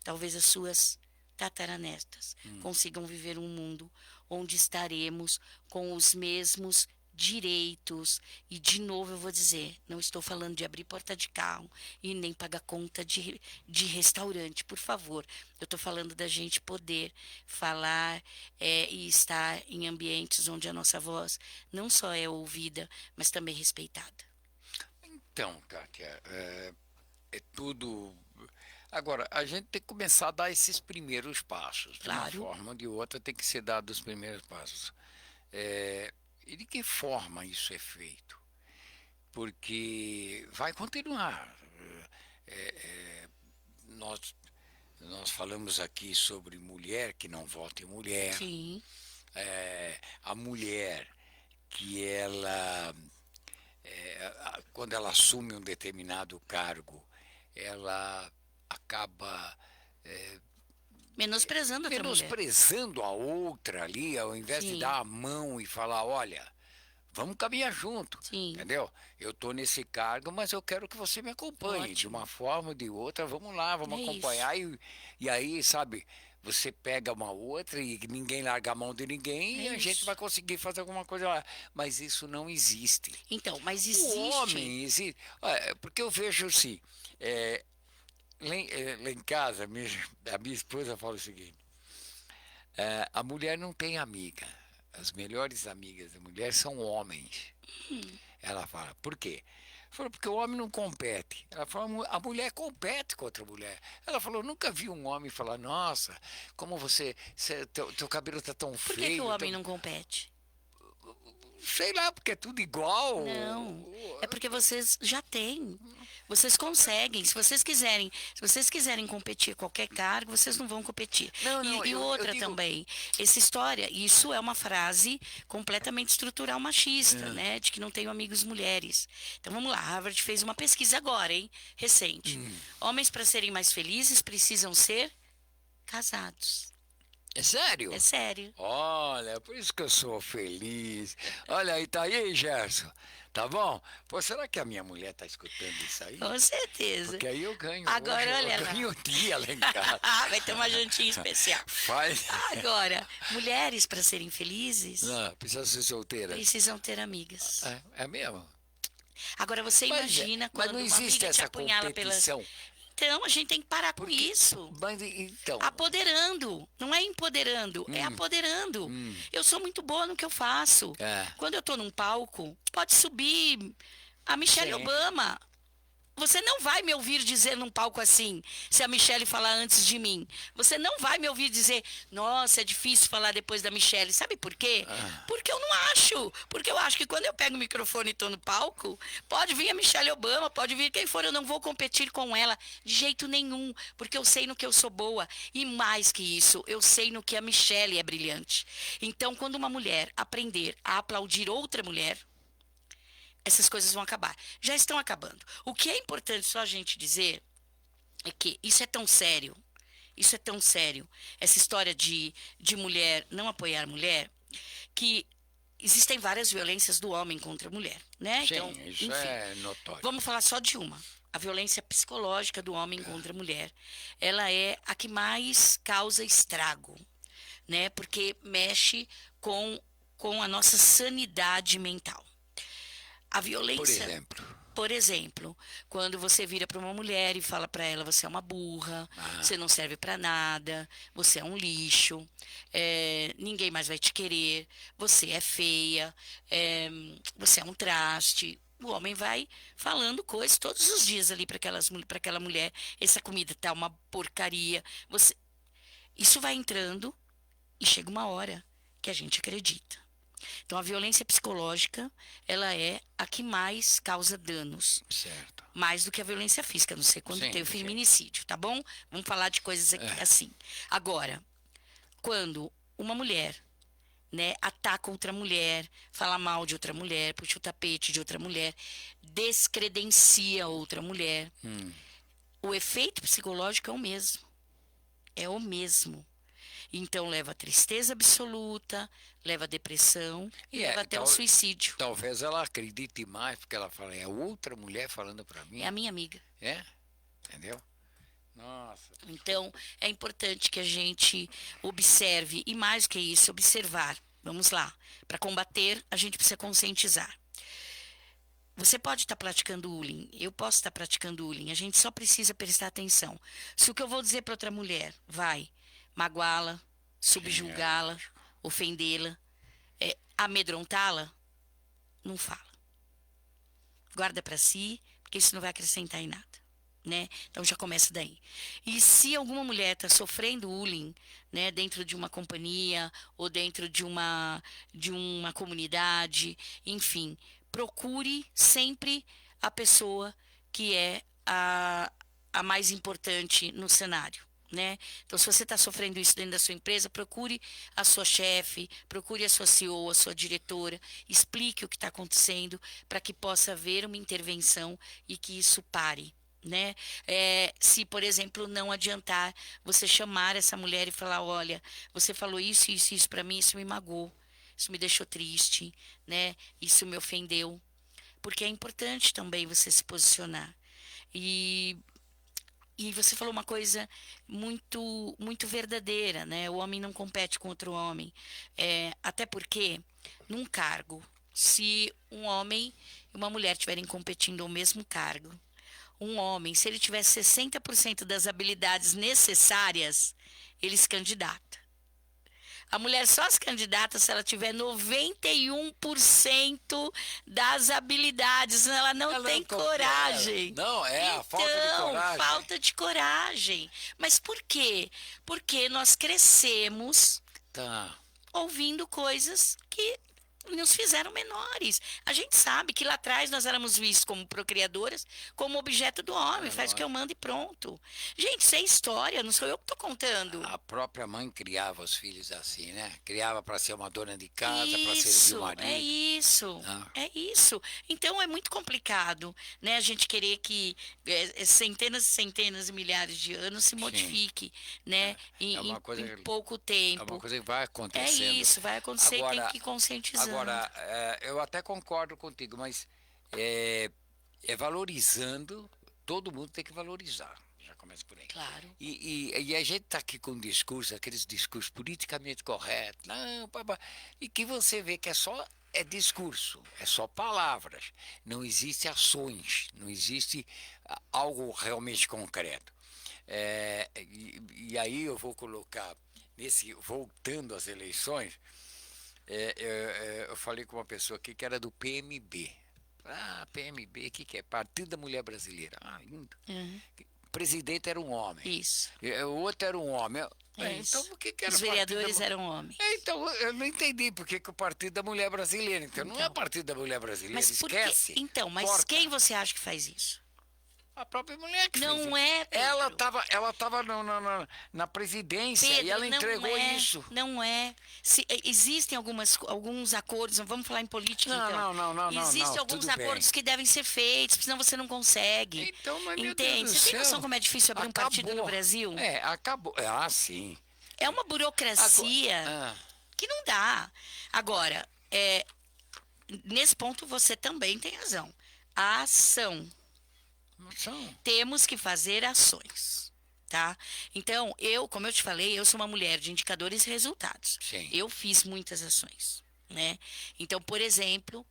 Talvez as suas tataranetas consigam viver um mundo onde estaremos com os mesmos direitos. E, de novo, eu vou dizer, não estou falando de abrir porta de carro e nem pagar conta de restaurante, por favor. Eu estou falando da gente poder falar e estar em ambientes onde a nossa voz não só é ouvida, mas também respeitada. Então, Kátia, é tudo... Agora, a gente tem que começar a dar esses primeiros passos. Claro. De uma forma ou de outra tem que ser dado os primeiros passos. E de que forma isso é feito? Porque vai continuar. Nós, nós falamos aqui sobre mulher que não vota em mulher, Sim. a mulher que quando ela assume um determinado cargo, ela acaba Menosprezando outra mulher. menosprezando a outra ali, ao invés de Sim. dar a mão e falar, olha, vamos caminhar junto, Sim. entendeu? Eu estou nesse cargo, mas eu quero que você me acompanhe, de Ótimo. uma forma ou de outra, vamos lá, vamos É acompanhar, e aí, sabe, você pega uma outra e ninguém larga a mão de ninguém e É a gente isso. vai conseguir fazer alguma coisa lá. Mas isso não existe. Então, mas O existe. homem existe. Porque eu vejo assim, lá em casa, a minha esposa fala o seguinte: a mulher não tem amiga. As melhores amigas da mulher são homens. Ela fala, por quê? Falou, porque o homem não compete. Ela falou, a mulher compete com outra mulher. Ela falou, nunca vi um homem falar, nossa, como teu cabelo tá tão Por que que o feio. homem não compete? Sei lá, porque é tudo igual. Não. É porque vocês já têm. Vocês conseguem. Se vocês quiserem competir qualquer cargo, vocês não vão competir. Não, não, E eu outra digo. também, essa história, isso é uma frase completamente estrutural machista, né? De que não tenho amigos mulheres. Então vamos lá, Harvard fez uma pesquisa agora, hein? Recente. Homens, para serem mais felizes, precisam ser casados. É sério? É sério. Olha, por isso que eu sou feliz. Olha aí, tá aí, Gerson. Tá bom? Pô, será que a minha mulher tá escutando isso aí? Com certeza. Porque aí eu ganho. Agora, hoje, olha eu lá. ganho o dia lá em casa. Vai ter uma jantinha especial. Faz. Agora, mulheres, para serem felizes, Não, precisa ser solteira. precisam ter amigas. É mesmo? Agora, você imagina Mas quando não uma existe amiga te essa apunhala pelas... competição. Então, a gente tem que parar com isso. Mas então. Apoderando. Não é empoderando, é apoderando. Eu sou muito boa no que eu faço. É. Quando eu tô num palco, pode subir a Michelle Sim. Obama. Você não vai me ouvir dizer num palco assim, se a Michelle falar antes de mim. Você não vai me ouvir dizer, nossa, é difícil falar depois da Michelle. Sabe por quê? Porque eu não acho. Porque eu acho que quando eu pego o microfone e tô no palco, pode vir a Michelle Obama, pode vir quem for, eu não vou competir com ela de jeito nenhum. Porque eu sei no que eu sou boa. E mais que isso, eu sei no que a Michelle é brilhante. Então, quando uma mulher aprender a aplaudir outra mulher, essas coisas vão acabar. Já estão acabando. O que é importante só a gente dizer é que isso é tão sério, essa história de mulher não apoiar mulher, que existem várias violências do homem contra a mulher, né? Sim, Então, isso enfim, é notório. vamos falar só de uma. A violência psicológica do homem contra a mulher. Ela é a que mais causa estrago, né? Porque mexe com a nossa sanidade mental. A violência, por exemplo, quando você vira para uma mulher e fala para ela, você é uma burra, você não serve para nada, você é um lixo, ninguém mais vai te querer, você é feia, você é um traste. O homem vai falando coisas todos os dias ali para aquela mulher. Essa comida tá uma porcaria. Isso vai entrando e chega uma hora que a gente acredita. Então, a violência psicológica, ela é a que mais causa danos. Certo. Mais do que a violência física, não sei quando Sim, tem o sim. feminicídio, tá bom? Vamos falar de coisas assim. Agora, quando uma mulher, né, ataca outra mulher, fala mal de outra mulher, puxa o tapete de outra mulher, descredencia outra mulher, o efeito psicológico é o mesmo. É o mesmo. Então, leva a tristeza absoluta, leva a depressão e leva até o suicídio. Talvez ela acredite mais, porque ela fala, é outra mulher falando para mim. É a minha amiga. É? Entendeu? Nossa. Então, é importante que a gente observe, e mais do que isso, observar. Vamos lá. Para combater, a gente precisa conscientizar. Você pode estar praticando bullying, eu posso estar praticando bullying, a gente só precisa prestar atenção. Se o que eu vou dizer para outra mulher vai magoá-la, subjugá-la, ofendê-la, amedrontá-la, não fala. Guarda para si, porque isso não vai acrescentar em nada. né? Então já começa daí. E se alguma mulher está sofrendo bullying, né, dentro de uma companhia ou dentro de uma comunidade, enfim, procure sempre a pessoa que é a mais importante no cenário. Né? Então, se você está sofrendo isso dentro da sua empresa, procure a sua chefe, procure a sua CEO, a sua diretora, explique o que está acontecendo para que possa haver uma intervenção e que isso pare. Né? Se, por exemplo, não adiantar você chamar essa mulher e falar, olha, você falou isso para mim, isso me magoou, isso me deixou triste, né? Isso me ofendeu, porque é importante também você se posicionar. E você falou uma coisa muito verdadeira, né? O homem não compete com outro homem. Até porque, num cargo, se um homem e uma mulher estiverem competindo ao mesmo cargo, um homem, se ele tiver 60% das habilidades necessárias, ele se candidata. A mulher só se candidata se ela tiver 91% das habilidades. Ela não tem coragem. Não, a falta de coragem. Falta de coragem. Mas por quê? Porque nós crescemos ouvindo coisas que nos fizeram menores. A gente sabe que lá atrás nós éramos vistos como procriadoras, como objeto do homem, faz o que eu mando e pronto. Gente, isso é história, não sou eu que estou contando. A própria mãe criava os filhos assim, né? Criava para ser uma dona de casa, para servir o marido. É isso. Então é muito complicado, né? A gente querer que centenas e centenas e milhares de anos se modifique, né? Em pouco tempo. É uma coisa que vai acontecendo. É isso, vai acontecer e tem que conscientizar. Agora, eu até concordo contigo, mas valorizando, todo mundo tem que valorizar. Já começa por aí. Claro. E a gente está aqui com um discurso, aqueles discursos politicamente corretos, não, e que você vê que é discurso, é só palavras, não existe ações, não existe algo realmente concreto. E aí eu vou colocar, voltando às eleições, eu falei com uma pessoa aqui que era do PMB. PMB, o que é? Partido da Mulher Brasileira. Lindo. Uhum. O presidente era um homem. Isso. O outro era um homem. Então, por que era os vereadores eram homens. Então, eu não entendi por que o Partido da Mulher Brasileira. Então, não é Partido da Mulher Brasileira, mas esquece. Então, mas quem você acha que faz isso? A própria mulher que não fez. É, Pedro. Ela estava na presidência, Pedro, e ela entregou isso. Não é. Existem alguns acordos, vamos falar em política, não. Existem alguns acordos que devem ser feitos, senão você não consegue. Então, mas entende? Você tem noção como é difícil abrir um partido no Brasil? Acabou. Sim. É uma burocracia que não dá. Agora, nesse ponto você também tem razão. A ação. Temos que fazer ações, tá? Então, como eu te falei, eu sou uma mulher de indicadores e resultados. Sim. Eu fiz muitas ações, né? Então, por exemplo,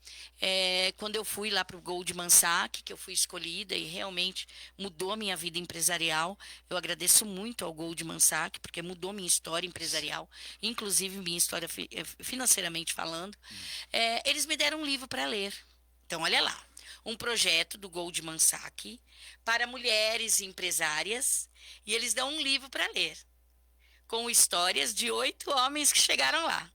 quando eu fui lá para o Goldman Sachs, que eu fui escolhida e realmente mudou a minha vida empresarial, eu agradeço muito ao Goldman Sachs, porque mudou minha história empresarial, inclusive minha história financeiramente falando. Eles me deram um livro para ler. Então, olha lá. Um projeto do Goldman Sachs para mulheres empresárias, e eles dão um livro para ler, com histórias de 8 homens que chegaram lá.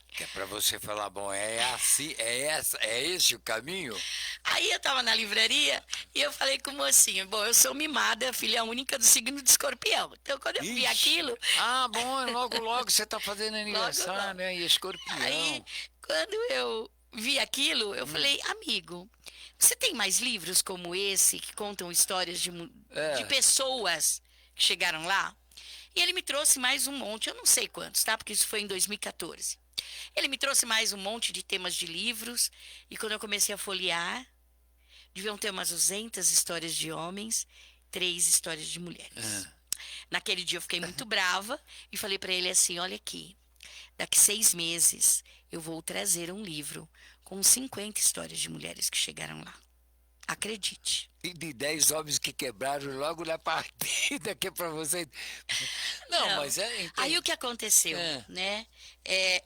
Que é para você falar, bom, assim, é esse o caminho? Aí eu estava na livraria e eu falei com o mocinho, bom, eu sou mimada, filha única do signo de Escorpião. Então, quando eu vi aquilo... bom, logo você está fazendo aniversário, né? E Escorpião. Aí, quando eu vi aquilo, eu falei, amigo, você tem mais livros como esse que contam histórias de pessoas que chegaram lá? E ele me trouxe mais um monte, eu não sei quantos, tá? Porque isso foi em 2014. Ele me trouxe mais um monte de temas de livros, e quando eu comecei a folhear, deviam ter umas 200 histórias de homens, 3 histórias de mulheres. Naquele dia eu fiquei muito brava e falei para ele assim, olha aqui, daqui 6 meses eu vou trazer um livro com 50 histórias de mulheres que chegaram lá. Acredite. E de 10 homens que quebraram logo na partida, que é para você... Não, mas Aí o que aconteceu, né?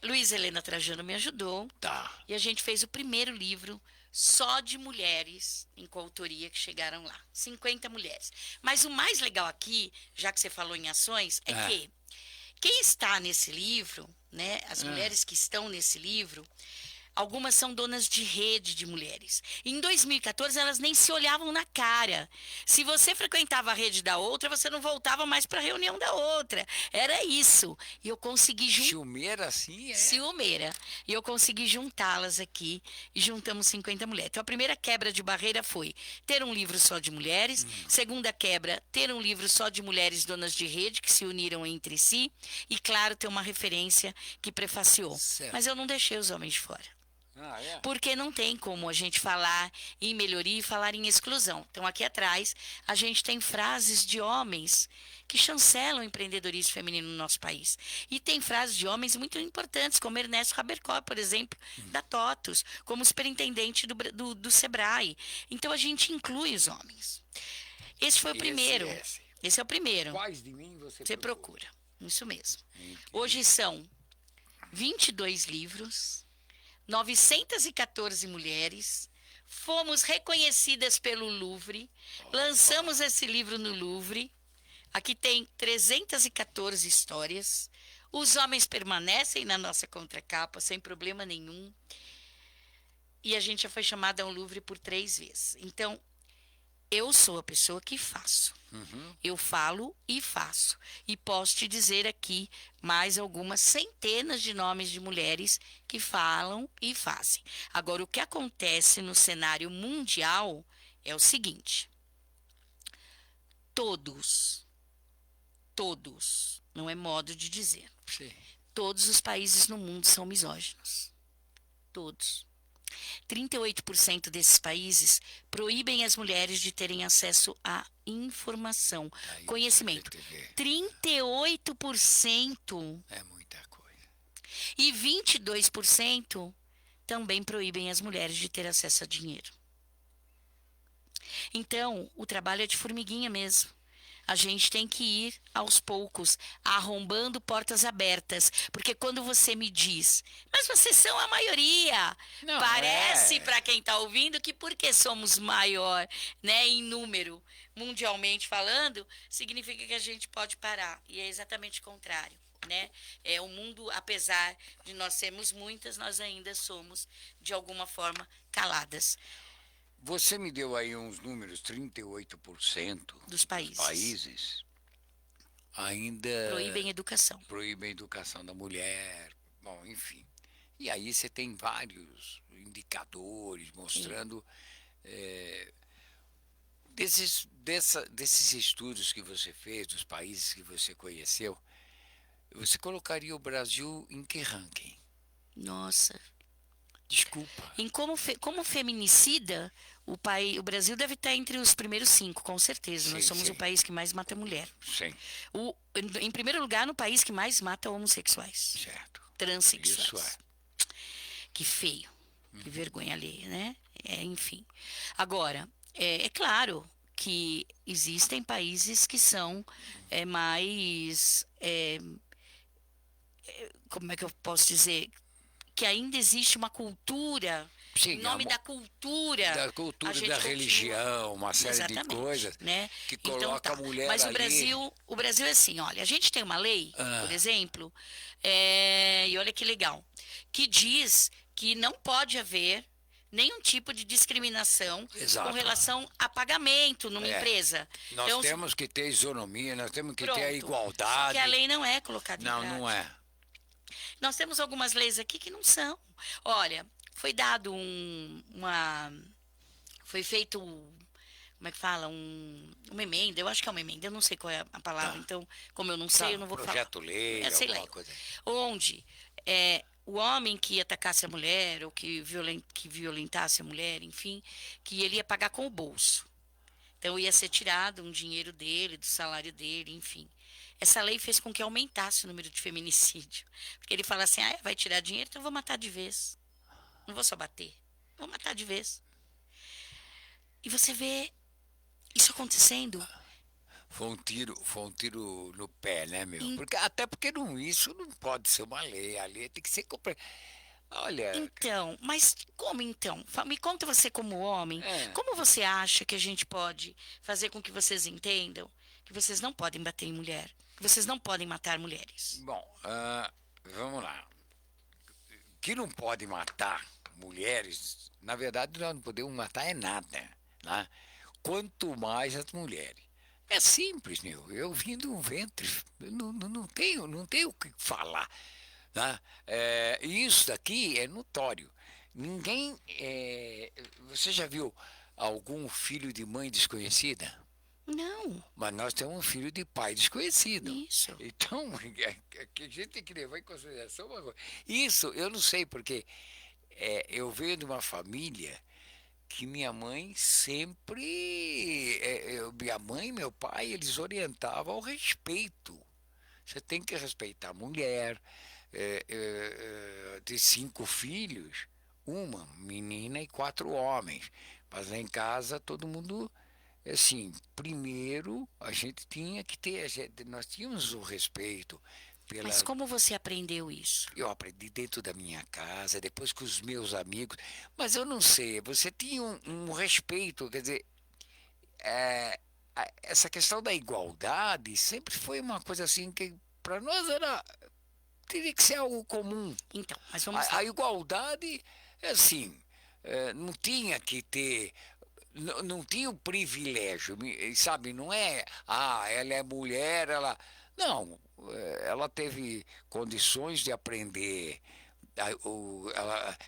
Luiz Helena Trajano me ajudou. Tá. E a gente fez o primeiro livro só de mulheres em coautoria que chegaram lá. 50 mulheres. Mas o mais legal aqui, já que você falou em ações, é que quem está nesse livro, né, as mulheres que estão nesse livro, algumas são donas de rede de mulheres. Em 2014, elas nem se olhavam na cara. Se você frequentava a rede da outra, você não voltava mais para a reunião da outra. Era isso. E eu consegui Ciumeira assim, é? Ciumeira. E eu consegui juntá-las aqui e juntamos 50 mulheres. Então, a primeira quebra de barreira foi ter um livro só de mulheres. Segunda quebra, ter um livro só de mulheres donas de rede que se uniram entre si. E, claro, ter uma referência que prefaciou. Certo. Mas eu não deixei os homens de fora. É? Porque não tem como a gente falar em melhoria e falar em exclusão. Então, aqui atrás, a gente tem frases de homens que chancelam o empreendedorismo feminino no nosso país. E tem frases de homens muito importantes, como Ernesto Rabercó, por exemplo, da TOTUS, como superintendente do Sebrae. Então, a gente inclui os homens. Esse foi o primeiro. Esse é o primeiro. Quais de mim você procura? Isso mesmo. Hoje são 22 livros. 914 mulheres, fomos reconhecidas pelo Louvre, lançamos esse livro no Louvre, aqui tem 314 histórias, os homens permanecem na nossa contracapa sem problema nenhum, e a gente já foi chamada ao Louvre por 3 vezes. Então, eu sou a pessoa que faço. Eu falo e faço. E posso te dizer aqui mais algumas centenas de nomes de mulheres que falam e fazem. Agora, o que acontece no cenário mundial é o seguinte. Todos, não é modo de dizer. Sim. Todos os países no mundo são misóginos. Todos. 38% desses países proíbem as mulheres de terem acesso à informação, conhecimento. 38%. É muita coisa. E 22% também proíbem as mulheres de ter acesso a dinheiro. Então, o trabalho é de formiguinha mesmo. A gente tem que ir aos poucos, arrombando portas abertas. Porque quando você me diz, mas vocês são a maioria, não, parece para quem está ouvindo que porque somos maior, né, em número, mundialmente falando, significa que a gente pode parar. E é exatamente o contrário. Né? O mundo, apesar de nós sermos muitas, nós ainda somos, de alguma forma, caladas. Você me deu aí uns números, 38% dos países ainda proíbem educação. Proíbem a educação da mulher, bom, enfim. E aí você tem vários indicadores mostrando desses estudos que você fez, dos países que você conheceu, você colocaria o Brasil em que ranking? Nossa. Desculpa. Em como feminicida, o Brasil deve estar entre os primeiros 5, com certeza. Nós somos o país que mais mata mulher. Sim. Em primeiro lugar, no país que mais mata homossexuais. Certo. Transsexuais. Isso é. Que feio. Que vergonha alheia, né? Enfim. Agora, é claro que existem países que são mais... como é que eu posso dizer? Que ainda existe uma cultura, em nome da cultura. Da cultura, da religião, uma série de coisas, né? que coloca a mulher Mas ali. o Brasil é assim, olha, a gente tem uma lei, por exemplo, e olha que legal, que diz que não pode haver nenhum tipo de discriminação com relação a pagamento numa empresa. Nós então, temos que ter isonomia, nós temos que ter a igualdade. Só que a lei não é colocada em prática. Não é. Nós temos algumas leis aqui que não são. Olha, foi dado foi feito, como é que fala? Uma emenda, eu acho que é uma emenda, eu não sei qual é a palavra, então, como eu não sei, eu não vou falar. Projeto-lei, alguma coisa. Onde o homem que atacasse a mulher, ou que violentasse a mulher, enfim, que ele ia pagar com o bolso. Então, ia ser tirado um dinheiro dele, do salário dele, enfim. Essa lei fez com que aumentasse o número de feminicídio. Porque ele fala assim, vai tirar dinheiro, então eu vou matar de vez. Não vou só bater, vou matar de vez. E você vê isso acontecendo. Foi um tiro no pé, né, meu? Até porque isso não pode ser uma lei. A lei tem que ser... Olha, Então, mas como então? Me conta você como homem, é, como você acha que a gente pode fazer com que vocês entendam que vocês não podem bater em mulher, que vocês não podem matar mulheres? bom, vamos lá. Que não pode matar mulheres, na verdade nós não podemos matar é nada, né? Quanto mais as mulheres. É simples, meu. Eu vim de um ventre, eu não tenho o que falar, né? Isso daqui é notório. Ninguém. Você já viu algum filho de mãe desconhecida? Não, Mas nós temos um filho de pai desconhecido. isso. Então, que a gente tem que levar em consideração uma coisa. Isso, eu não sei, porque eu venho de uma família que minha mãe sempre. Minha mãe e meu pai, eles orientavam ao respeito. Você tem que respeitar a mulher. De 5 filhos, uma menina e 4 homens. Mas lá em casa todo mundo. Assim, primeiro a gente tinha que ter, nós tínhamos o respeito pela. Mas como você aprendeu isso? Eu aprendi dentro da minha casa, depois com os meus amigos, mas eu não sei, você tinha um respeito, quer dizer, essa questão da igualdade sempre foi uma coisa assim que para nós teria que ser algo comum. Então, mas vamos A lá. igualdade é assim, não tinha que ter. Não tinha o privilégio, sabe? Não é, ela é mulher, ela. Não, ela teve condições de aprender.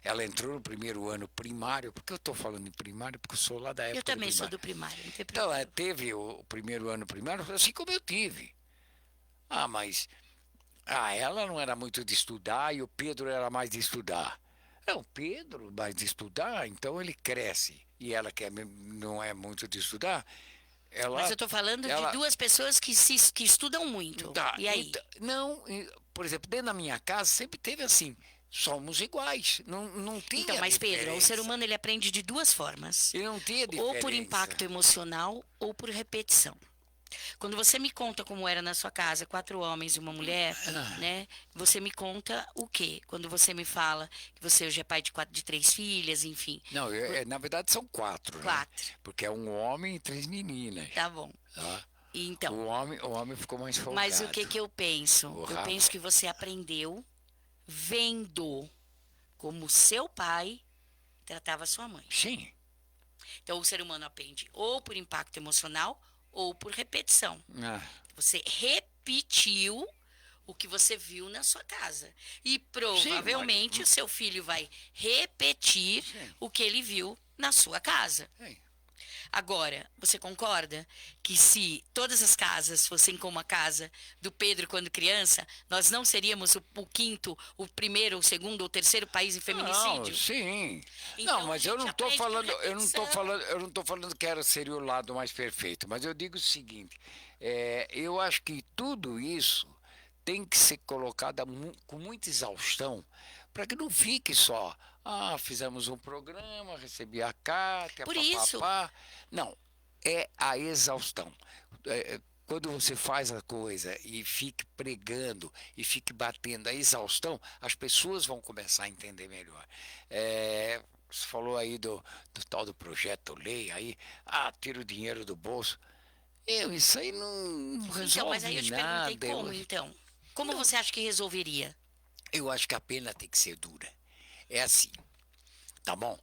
Ela entrou no primeiro ano primário, por que eu estou falando em primário? Porque eu sou lá da Eu época do também sou primário. do primário, não tem Então, ela problema. teve o primeiro ano primário, assim como eu tive. Mas ela não era muito de estudar e o Pedro era mais de estudar. O Pedro mais de estudar, então ele cresce. E ela que não é muito de estudar, Mas ela, eu estou falando de ela duas pessoas que estudam muito. tá. E aí? Então, não, por exemplo, dentro da minha casa sempre teve assim, somos iguais. Não Então, tinha mas Pedro, o ser diferença. humano ele aprende de duas formas. E não tinha Ou por diferença. impacto emocional ou por repetição. Quando você me conta como era na sua casa, 4 homens e uma mulher, né? Você me conta o quê? Quando você me fala que você hoje é pai de 3 filhas, enfim. Não, na verdade são 4, né? 4, Porque é um homem e 3 meninas. tá bom. Tá? Então, O homem ficou mais folgado. mas o que que eu penso? O Eu Rafa. penso que você aprendeu vendo como seu pai tratava sua mãe. Sim. Então, o ser humano aprende ou por impacto emocional ou por repetição. Ah, Você repetiu o que você viu na sua casa. E Sim, provavelmente o seu filho vai repetir Sim. o que ele viu na sua casa. sim. Agora, você concorda que se todas as casas fossem como a casa do Pedro quando criança, nós não seríamos o quinto, o primeiro, o segundo ou terceiro país em Não, feminicídio? sim. Então, Não, mas a eu gente não estou aprende por falando, repetição. eu não tô falando que seria o lado mais perfeito, mas eu digo o seguinte, eu acho que tudo isso tem que ser colocado com muita exaustão, para que não fique só, fizemos um programa, recebi a carta, Por isso, papapá. Não, é a exaustão. Quando você faz a coisa e fique pregando e fique batendo a exaustão, as pessoas vão começar a entender melhor. Você falou aí do tal do projeto lei, aí, tira o dinheiro do bolso. Isso aí não então, mas aí eu resolve te perguntei nada. como, então. Como Não, você acha que resolveria? eu acho que a pena tem que ser dura. É assim, tá bom?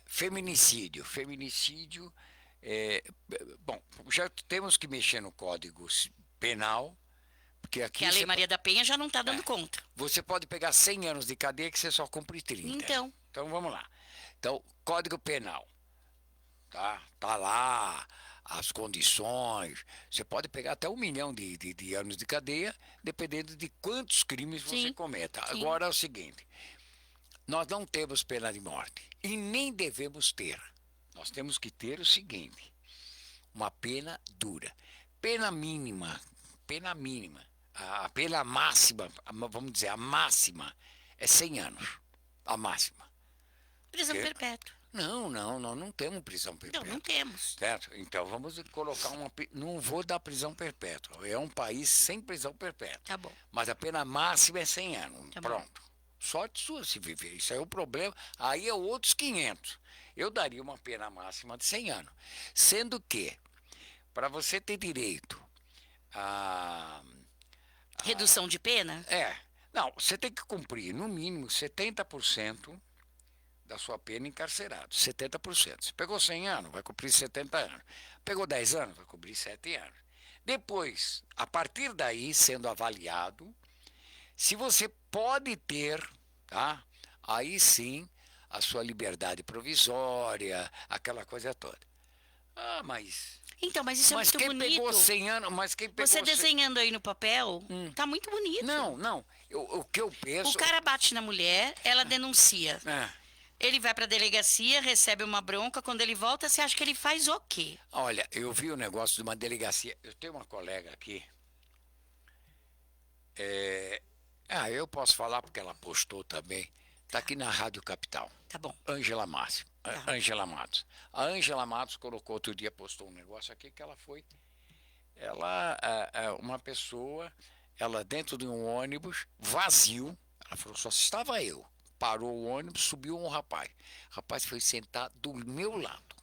Feminicídio. Feminicídio, bom, já temos que mexer no Código Penal, porque Que aqui a Lei Maria da Penha já não está dando conta. você pode pegar 100 anos de cadeia que você só cumpre 30. Então, Então vamos lá. Então, Código Penal, tá lá as condições. Você pode pegar até 1 milhão de anos de cadeia, dependendo de quantos crimes você sim, cometa. sim. Agora é o seguinte: nós não temos pena de morte e nem devemos ter. Nós temos que ter o seguinte: uma pena dura. Pena mínima, pena mínima. A pena máxima, vamos dizer, a máxima é 100 anos. A máxima. Prisão Quê? perpétua. Não, nós não temos prisão Não, perpétua. não temos. Certo? Então vamos colocar uma. Não vou dar prisão perpétua. É um país sem prisão perpétua. Tá bom. Mas a pena máxima é 100 anos. Tá bom. Pronto. sorte sua se viver. Isso aí é o problema. Aí é outros 500. Eu daria uma pena máxima de 100 anos. Sendo que, para você ter direito a. Redução de pena? Não, você tem que cumprir no mínimo 70% da sua pena encarcerado. 70%. Você pegou 100 anos, vai cumprir 70 anos. Pegou 10 anos, vai cumprir 7 anos. Depois, a partir daí, sendo avaliado, se você pode ter, tá? Aí sim, a sua liberdade provisória, aquela coisa toda. Ah, Então, mas isso é mas muito quem bonito. pegou 100 anos, mas quem pegou Você 100... desenhando aí no papel, tá muito bonito. Não, o que eu penso... O cara bate na mulher, ela denuncia. Ele vai pra delegacia, recebe uma bronca. Quando ele volta, você acha que ele faz o quê? Olha, eu vi o negócio de uma delegacia. Eu tenho uma colega aqui. Eu posso falar porque ela postou também. Está aqui na Rádio Capital. Tá bom. Ângela Matos. Tá. Ângela Matos. A Ângela Matos colocou outro dia, postou um negócio aqui que ela foi. Uma pessoa, ela dentro de um ônibus vazio. Ela falou, só estava eu. Parou o ônibus, subiu um rapaz. O rapaz foi sentar do meu lado.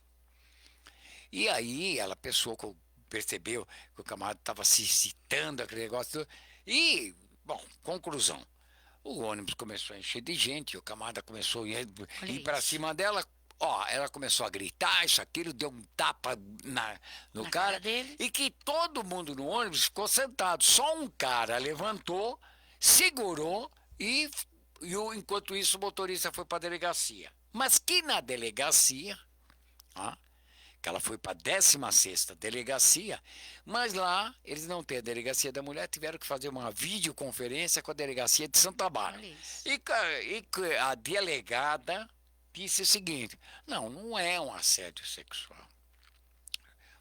E aí, ela percebeu que o camarada estava se excitando, aquele negócio todo. E, bom, conclusão. O ônibus começou a encher de gente, o camarada começou a ir para cima dela. Ela começou a gritar, isso, aquilo, deu um tapa no cara. Dele. E que todo mundo no ônibus ficou sentado. Só um cara levantou, segurou enquanto isso o motorista foi para a delegacia. Mas que na delegacia, que ela foi para a 16ª delegacia, mas lá eles não têm a delegacia da mulher, tiveram que fazer uma videoconferência com a delegacia de Santa Bárbara. E a delegada disse o seguinte, não é um assédio sexual.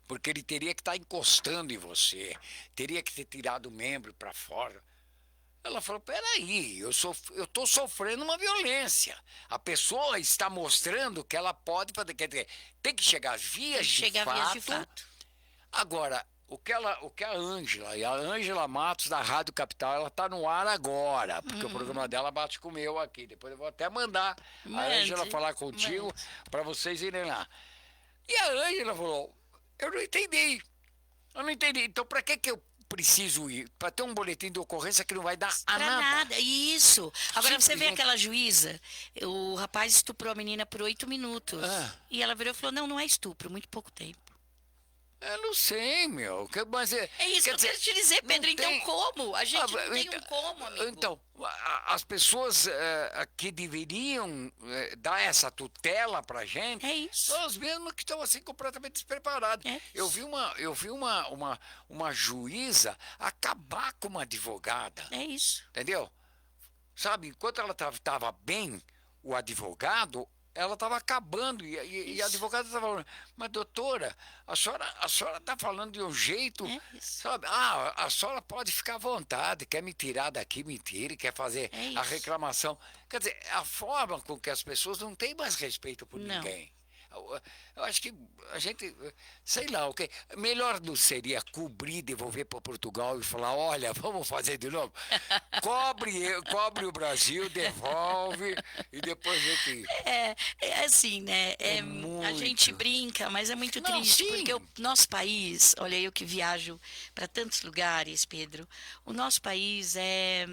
Porque ele teria que estar encostando em você, teria que ter tirado o membro para fora. Ela falou, peraí, eu estou sofrendo uma violência. A pessoa está mostrando que ela pode fazer. Quer dizer, tem que chegar às vias de fato. Agora, o que a Ângela, e a Ângela Matos da Rádio Capital, ela está no ar agora, porque o programa dela bate com o meu aqui. Depois eu vou até mandar a Ângela falar contigo para vocês irem lá. E a Ângela falou, eu não entendi. Então, para que eu preciso ir? Para ter um boletim de ocorrência que não vai dar a nada. Isso. Agora você vê aquela juíza, o rapaz estuprou a menina por 8 minutos. E ela virou e falou, não é estupro, muito pouco tempo. Eu não sei, meu. Mas é isso que eu quero te dizer, Pedro. Então como? A gente não tem um como, amigo. Então, as pessoas que deveriam dar essa tutela pra gente são os mesmos que estão assim completamente despreparados. Eu vi uma juíza acabar com uma advogada. É isso. Entendeu? Sabe, enquanto ela estava bem, o advogado, ela estava acabando e a advogada estava falando, mas doutora, a senhora está falando de um jeito, sabe? A senhora pode ficar à vontade, quer me tirar daqui, me tire, quer fazer a reclamação. Quer dizer, a forma com que as pessoas não têm mais respeito por ninguém. Eu acho que a gente, sei lá, melhor não seria cobrir, devolver para Portugal e falar, olha, vamos fazer de novo? Cobre o Brasil, devolve e depois vê que... É assim, né? A gente brinca, mas é muito triste, porque o nosso país, olha, eu que viajo para tantos lugares, Pedro, o nosso país é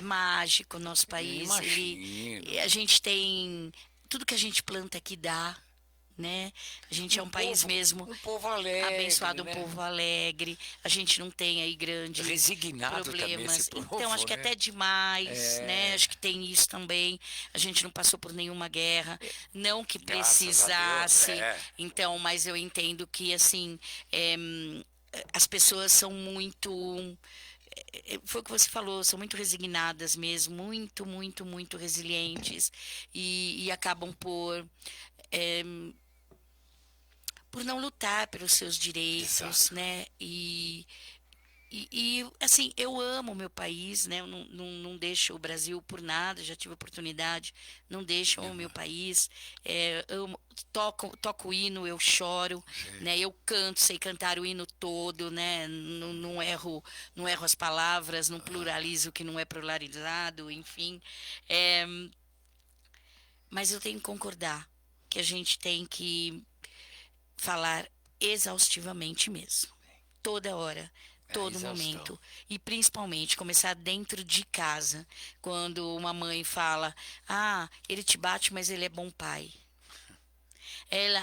mágico, o nosso país, a gente tem... Tudo que a gente planta aqui dá, né? A gente é um país mesmo povo alegre, abençoado, né? um povo alegre. A gente não tem aí grandes resignado problemas. Também povo, então acho que até demais, né? Acho que tem isso também. A gente não passou por nenhuma guerra, não que precisasse. Então, mas eu entendo que assim as pessoas são muito... Foi o que você falou, são muito resignadas mesmo, muito, muito, muito resilientes e acabam por não lutar pelos seus direitos, né? E assim, eu amo o meu país, né? Eu não deixo o Brasil por nada, já tive oportunidade, não deixo o meu país. Toco o hino, eu choro, Sim. né? Eu canto, sei cantar o hino todo, né? Não erro as palavras, não pluralizo o que não é pluralizado, enfim. É, mas eu tenho que concordar que a gente tem que falar exaustivamente mesmo. Toda hora, É a todo exaustão. momento. E principalmente começar dentro de casa. Quando uma mãe fala: Ah, ele te bate, mas ele é bom pai.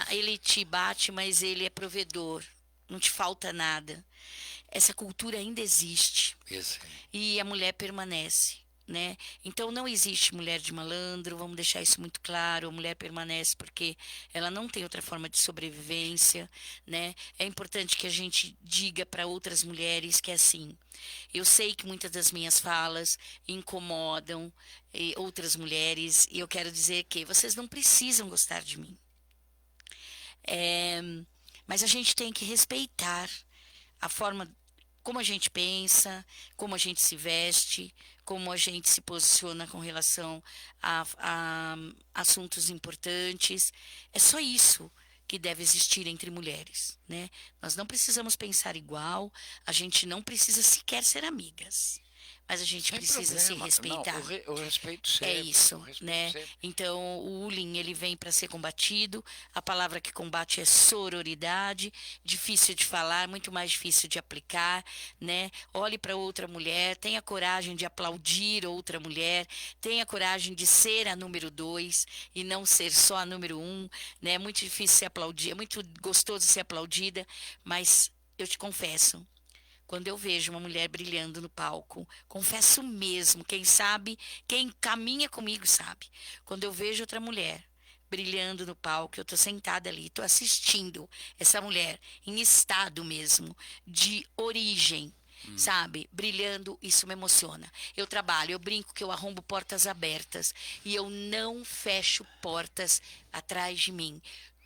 Ele te bate, mas ele é provedor. Não te falta nada. Essa cultura ainda existe Isso. e a mulher permanece, né? Então não existe mulher de malandro, vamos deixar isso muito claro. A mulher permanece porque ela não tem outra forma de sobrevivência, né? É importante que a gente diga para outras mulheres que é assim. Eu sei que muitas das minhas falas incomodam outras mulheres e eu quero dizer que vocês não precisam gostar de mim. É, mas a gente tem que respeitar a forma como a gente pensa, como a gente se veste, como a gente se posiciona com relação a assuntos importantes. É só isso que deve existir entre mulheres, né? Nós não precisamos pensar igual, a gente não precisa sequer ser amigas, mas a gente Sem precisa se problema. Não, respeitar. o respeito É sempre. O isso, respeito né? sempre. Então, o bullying, ele vem para ser combatido. A palavra que combate é sororidade. Difícil de falar, muito mais difícil de aplicar, né? Olhe para outra mulher, tenha coragem de aplaudir outra mulher, tenha coragem de ser a número dois e não ser só a número um, né? É muito difícil ser aplaudida, é muito gostoso ser aplaudida, mas eu te confesso, quando eu vejo uma mulher brilhando no palco, confesso mesmo, quem sabe, quem caminha comigo sabe. Quando eu vejo outra mulher brilhando no palco, eu tô sentada ali, tô assistindo essa mulher em estado mesmo de origem, sabe? Brilhando, isso me emociona. Eu trabalho, eu brinco que eu arrombo portas abertas e eu não fecho portas atrás de mim.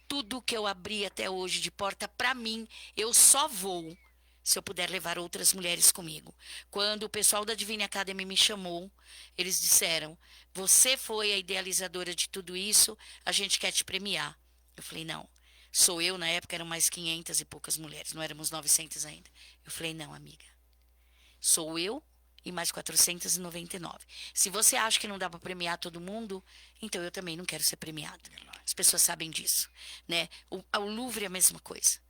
Tudo que eu abri até hoje de porta para mim, eu só vou se eu puder levar outras mulheres comigo. Quando o pessoal da Divine Academy me chamou, eles disseram: Você foi a idealizadora de tudo isso, a gente quer te premiar. Eu falei: Não, sou eu, na época eram mais 500 e poucas mulheres, não éramos 900 ainda. Eu falei: Não, amiga, sou eu e mais 499. Se você acha que não dá para premiar todo mundo, então eu também não quero ser premiada. As pessoas sabem disso, né? O Louvre é a mesma coisa.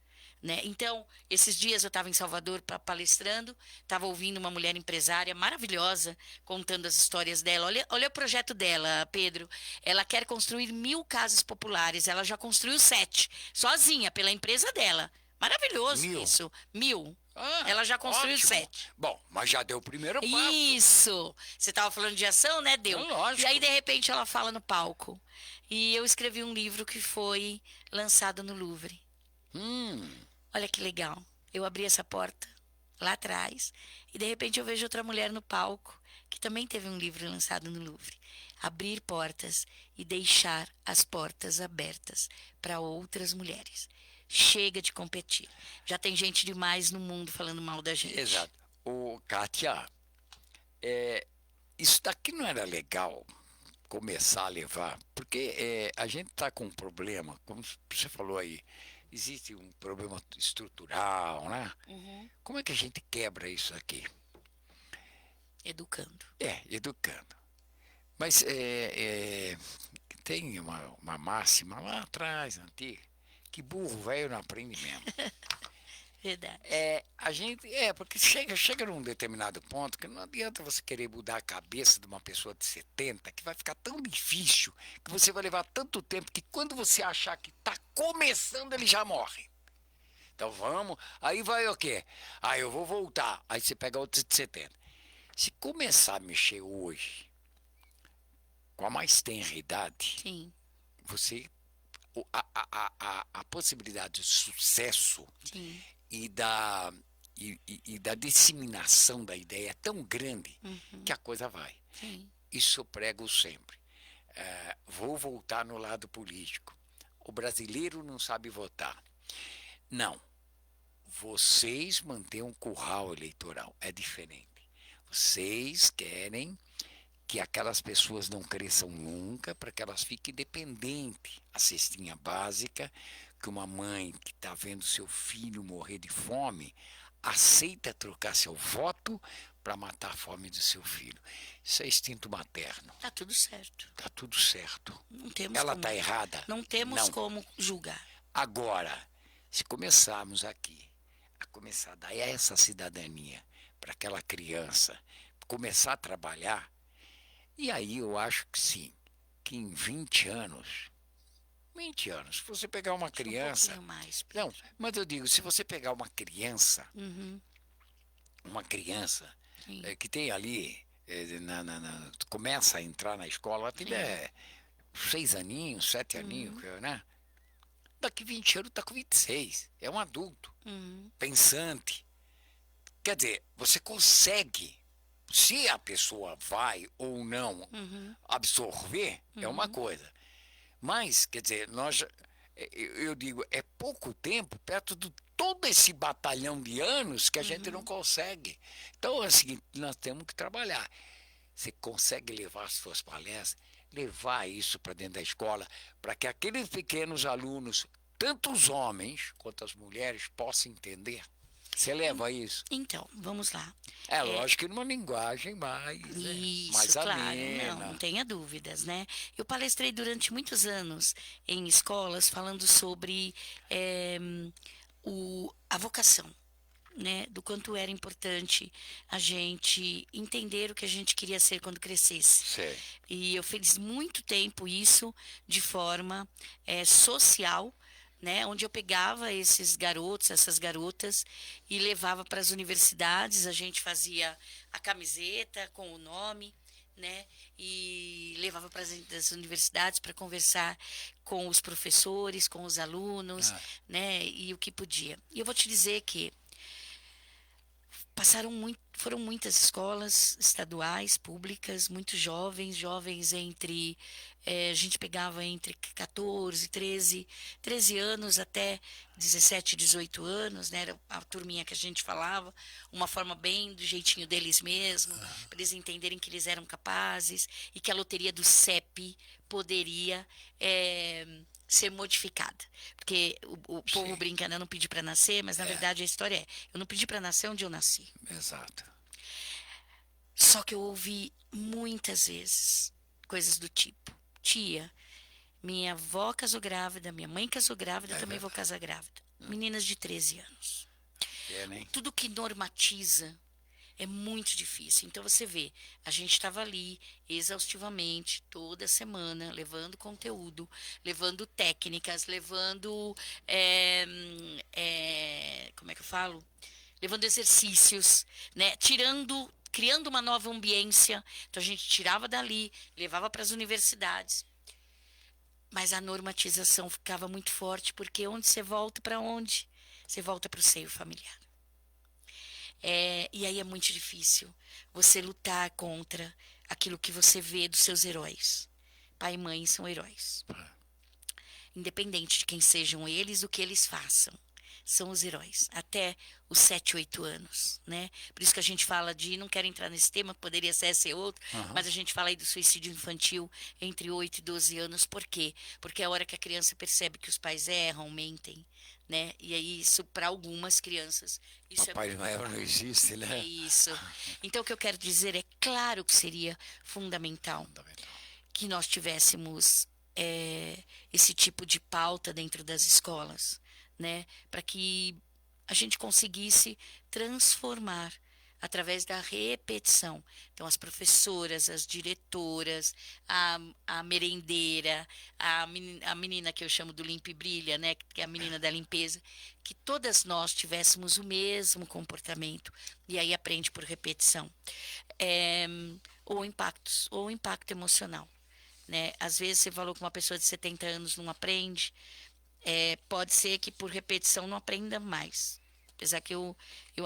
Né? Então, esses dias eu estava em Salvador palestrando, estava ouvindo uma mulher empresária maravilhosa contando as histórias dela. Olha o projeto dela, Pedro. Ela quer construir 1.000 casas populares. Ela já construiu 7, sozinha, pela empresa dela. Maravilhoso 1000. isso. 1.000. Ah, Ela já construiu ótimo. 7. Bom, mas já deu o primeiro passo. Isso! Você estava falando de ação, né? É Deu. E lógico. aí, de repente, ela fala no palco. E eu escrevi um livro que foi lançado no Louvre. Hum, Olha que legal. Eu abri essa porta lá atrás e de repente eu vejo outra mulher no palco que também teve um livro lançado no Louvre. Abrir portas e deixar as portas abertas para outras mulheres. Chega de competir. Já tem gente demais no mundo falando mal da gente. exato. O Kátia, isso daqui não era legal começar a levar, porque a gente está com um problema, como você falou aí, existe um problema estrutural, né? Uhum. Como é que a gente quebra isso aqui? Educando. Educando. Mas tem uma máxima lá atrás, antiga, que burro velho não aprende mesmo. Verdade. A gente, porque chega num determinado ponto que não adianta você querer mudar a cabeça de uma pessoa de 70, que vai ficar tão difícil, que você vai levar tanto tempo, que quando você achar que está começando, ele já morre. Então vamos, aí vai o quê? Aí eu vou voltar, aí você pega outro de 70. Se começar a mexer hoje, com a mais tenra idade, Sim, você, a possibilidade de sucesso sim. e e da disseminação da ideia é tão grande Uhum, que a coisa vai. sim. Isso eu prego sempre. Vou voltar no lado político. O brasileiro não sabe votar. Não. vocês mantêm um curral eleitoral. É diferente. Vocês querem que aquelas pessoas não cresçam nunca, para que elas fiquem dependentes. A cestinha básica, que uma mãe que está vendo seu filho morrer de fome, aceita trocar seu voto para matar a fome do seu filho. Isso é instinto materno. Tá tudo certo. Está tudo certo. Não temos Ela como, está errada? não temos Não. como julgar. Agora, se começarmos aqui a começar a dar essa cidadania para aquela criança começar a trabalhar, e aí eu acho que sim, que em 20 anos, se você pegar uma Acho que criança, um pouquinho mais, Pedro. não, mas eu digo, se você pegar Uhum, uma criança sim. que tem ali, começa a entrar na escola, ela tiver 6 aninhos, 7 aninhos, né? Daqui 20 anos está com 26, é um adulto, Uhum, pensante. Quer dizer, você consegue, se a pessoa vai ou não uhum, absorver, é uma coisa. Mas, quer dizer, eu digo, é pouco tempo perto de todo esse batalhão de anos que a gente não consegue. Então, é o seguinte, nós temos que trabalhar. Você consegue levar as suas palestras, levar isso para dentro da escola, para que aqueles pequenos alunos, tanto os homens quanto as mulheres, possam entender. Você leva isso? Então, vamos lá. É lógico que numa linguagem mais, Isso, mais claro, amena. não tenha dúvidas, né? Eu palestrei durante muitos anos em escolas falando sobre a vocação, né? Do quanto era importante a gente entender o que a gente queria ser quando crescesse. Sei. E eu fiz muito tempo isso de forma social, né, onde eu pegava esses garotos, essas garotas e levava para as universidades. A gente fazia a camiseta com o nome, né, e levava para as universidades para conversar com os professores, com os alunos, né, e o que podia. E eu vou te dizer que foram muitas escolas estaduais, públicas, muitos jovens entre, a gente pegava entre 14, 13 anos até 17, 18 anos, né? Era a turminha que a gente falava, uma forma bem do jeitinho deles mesmo, para eles entenderem que eles eram capazes e que a loteria do CEP poderia ser modificada. Porque o povo brinca, né? Eu não pedi para nascer, mas na verdade a história eu não pedi para nascer onde eu nasci. Exato. Só que eu ouvi muitas vezes coisas do tipo: tia, minha avó casou grávida, minha mãe casou grávida, também vou casar grávida. Meninas de 13 anos. Nem. Tudo que normatiza é muito difícil. Então você vê, a gente estava ali exaustivamente toda semana, levando conteúdo, levando técnicas, levando como é que eu falo? Levando exercícios, né? Criando uma nova ambiência. Então a gente tirava dali, levava para as universidades. Mas a normatização ficava muito forte, porque onde você volta, para onde? Você volta para o seio familiar. E aí é muito difícil você lutar contra aquilo que você vê dos seus heróis. Pai e mãe são heróis. Independente de quem sejam eles, o que eles façam. São os heróis, até os 7, 8 anos, né? Por isso que a gente fala não quero entrar nesse tema, poderia ser outro, mas a gente fala aí do suicídio infantil entre 8 e 12 anos. Por quê? Porque é a hora que a criança percebe que os pais erram, mentem, né? E aí isso, para algumas crianças, isso Papai Noel não existe, né? é isso. Então, o que eu quero dizer é, claro que seria fundamental que nós tivéssemos esse tipo de pauta dentro das escolas, né, para que a gente conseguisse transformar através da repetição. Então, as professoras, as diretoras, a merendeira, a menina que eu chamo do Limpa e Brilha, né, que é a menina da limpeza, que todas nós tivéssemos o mesmo comportamento, e aí aprende por repetição. Ou impacto emocional, né? Às vezes você falou que uma pessoa de 70 anos não aprende, pode ser que por repetição não aprenda mais. Apesar que eu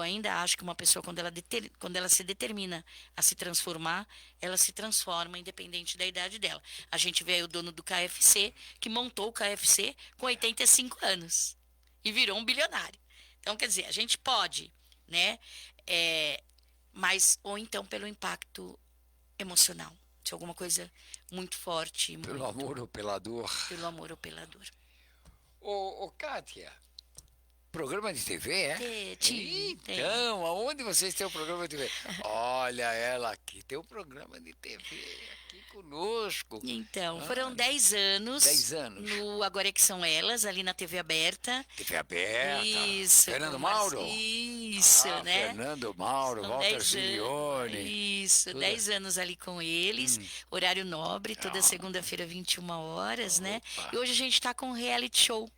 ainda acho que uma pessoa, quando ela se determina a se transformar, ela se transforma independente da idade dela. A gente vê aí o dono do KFC, que montou o KFC com 85 anos e virou um bilionário, Então, quer dizer, a gente pode, né? Mas, ou então pelo impacto emocional. Se alguma coisa muito forte, Pelo amor ou pela dor. pelo amor ou pela dor. Ô, Kátia, programa de TV, é? Tive, tem. Então, aonde vocês têm o programa de TV? Olha ela aqui, tem um programa de TV aqui conosco. Então, foram 10 anos. 10 anos. No Agora é que são elas, ali na TV aberta. TV aberta. Isso. Fernando com Mauro? Isso, né? Fernando Mauro, São Walter 10 Simeone. Isso, Tudo. 10 anos ali com eles, horário nobre, toda segunda-feira, 21 horas, né? Opa. E hoje a gente tá com um reality show.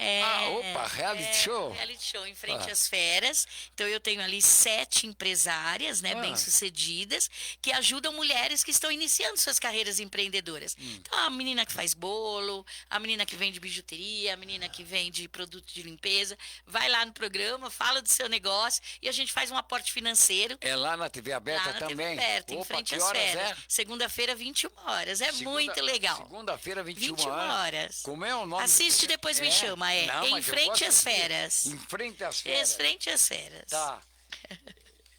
Reality show? Reality show em frente Ah. às feras. Então eu tenho ali 7 empresárias, né, bem-sucedidas, que ajudam mulheres que estão iniciando suas carreiras empreendedoras. Então a menina que faz bolo, a menina que vende bijuteria, a menina que vende produto de limpeza, vai lá no programa, fala do seu negócio e a gente faz um aporte financeiro. É lá na TV aberta Lá na também? TV aberta, em Opa, frente que às horas feras. é? Segunda-feira, 21 horas. É muito legal. Segunda-feira, 21 21 horas. Como é o nome? Assiste e depois me chama, Não, Em mas eu frente vou às assistir. feras. Em frente às Em feras. frente às feras. Tá.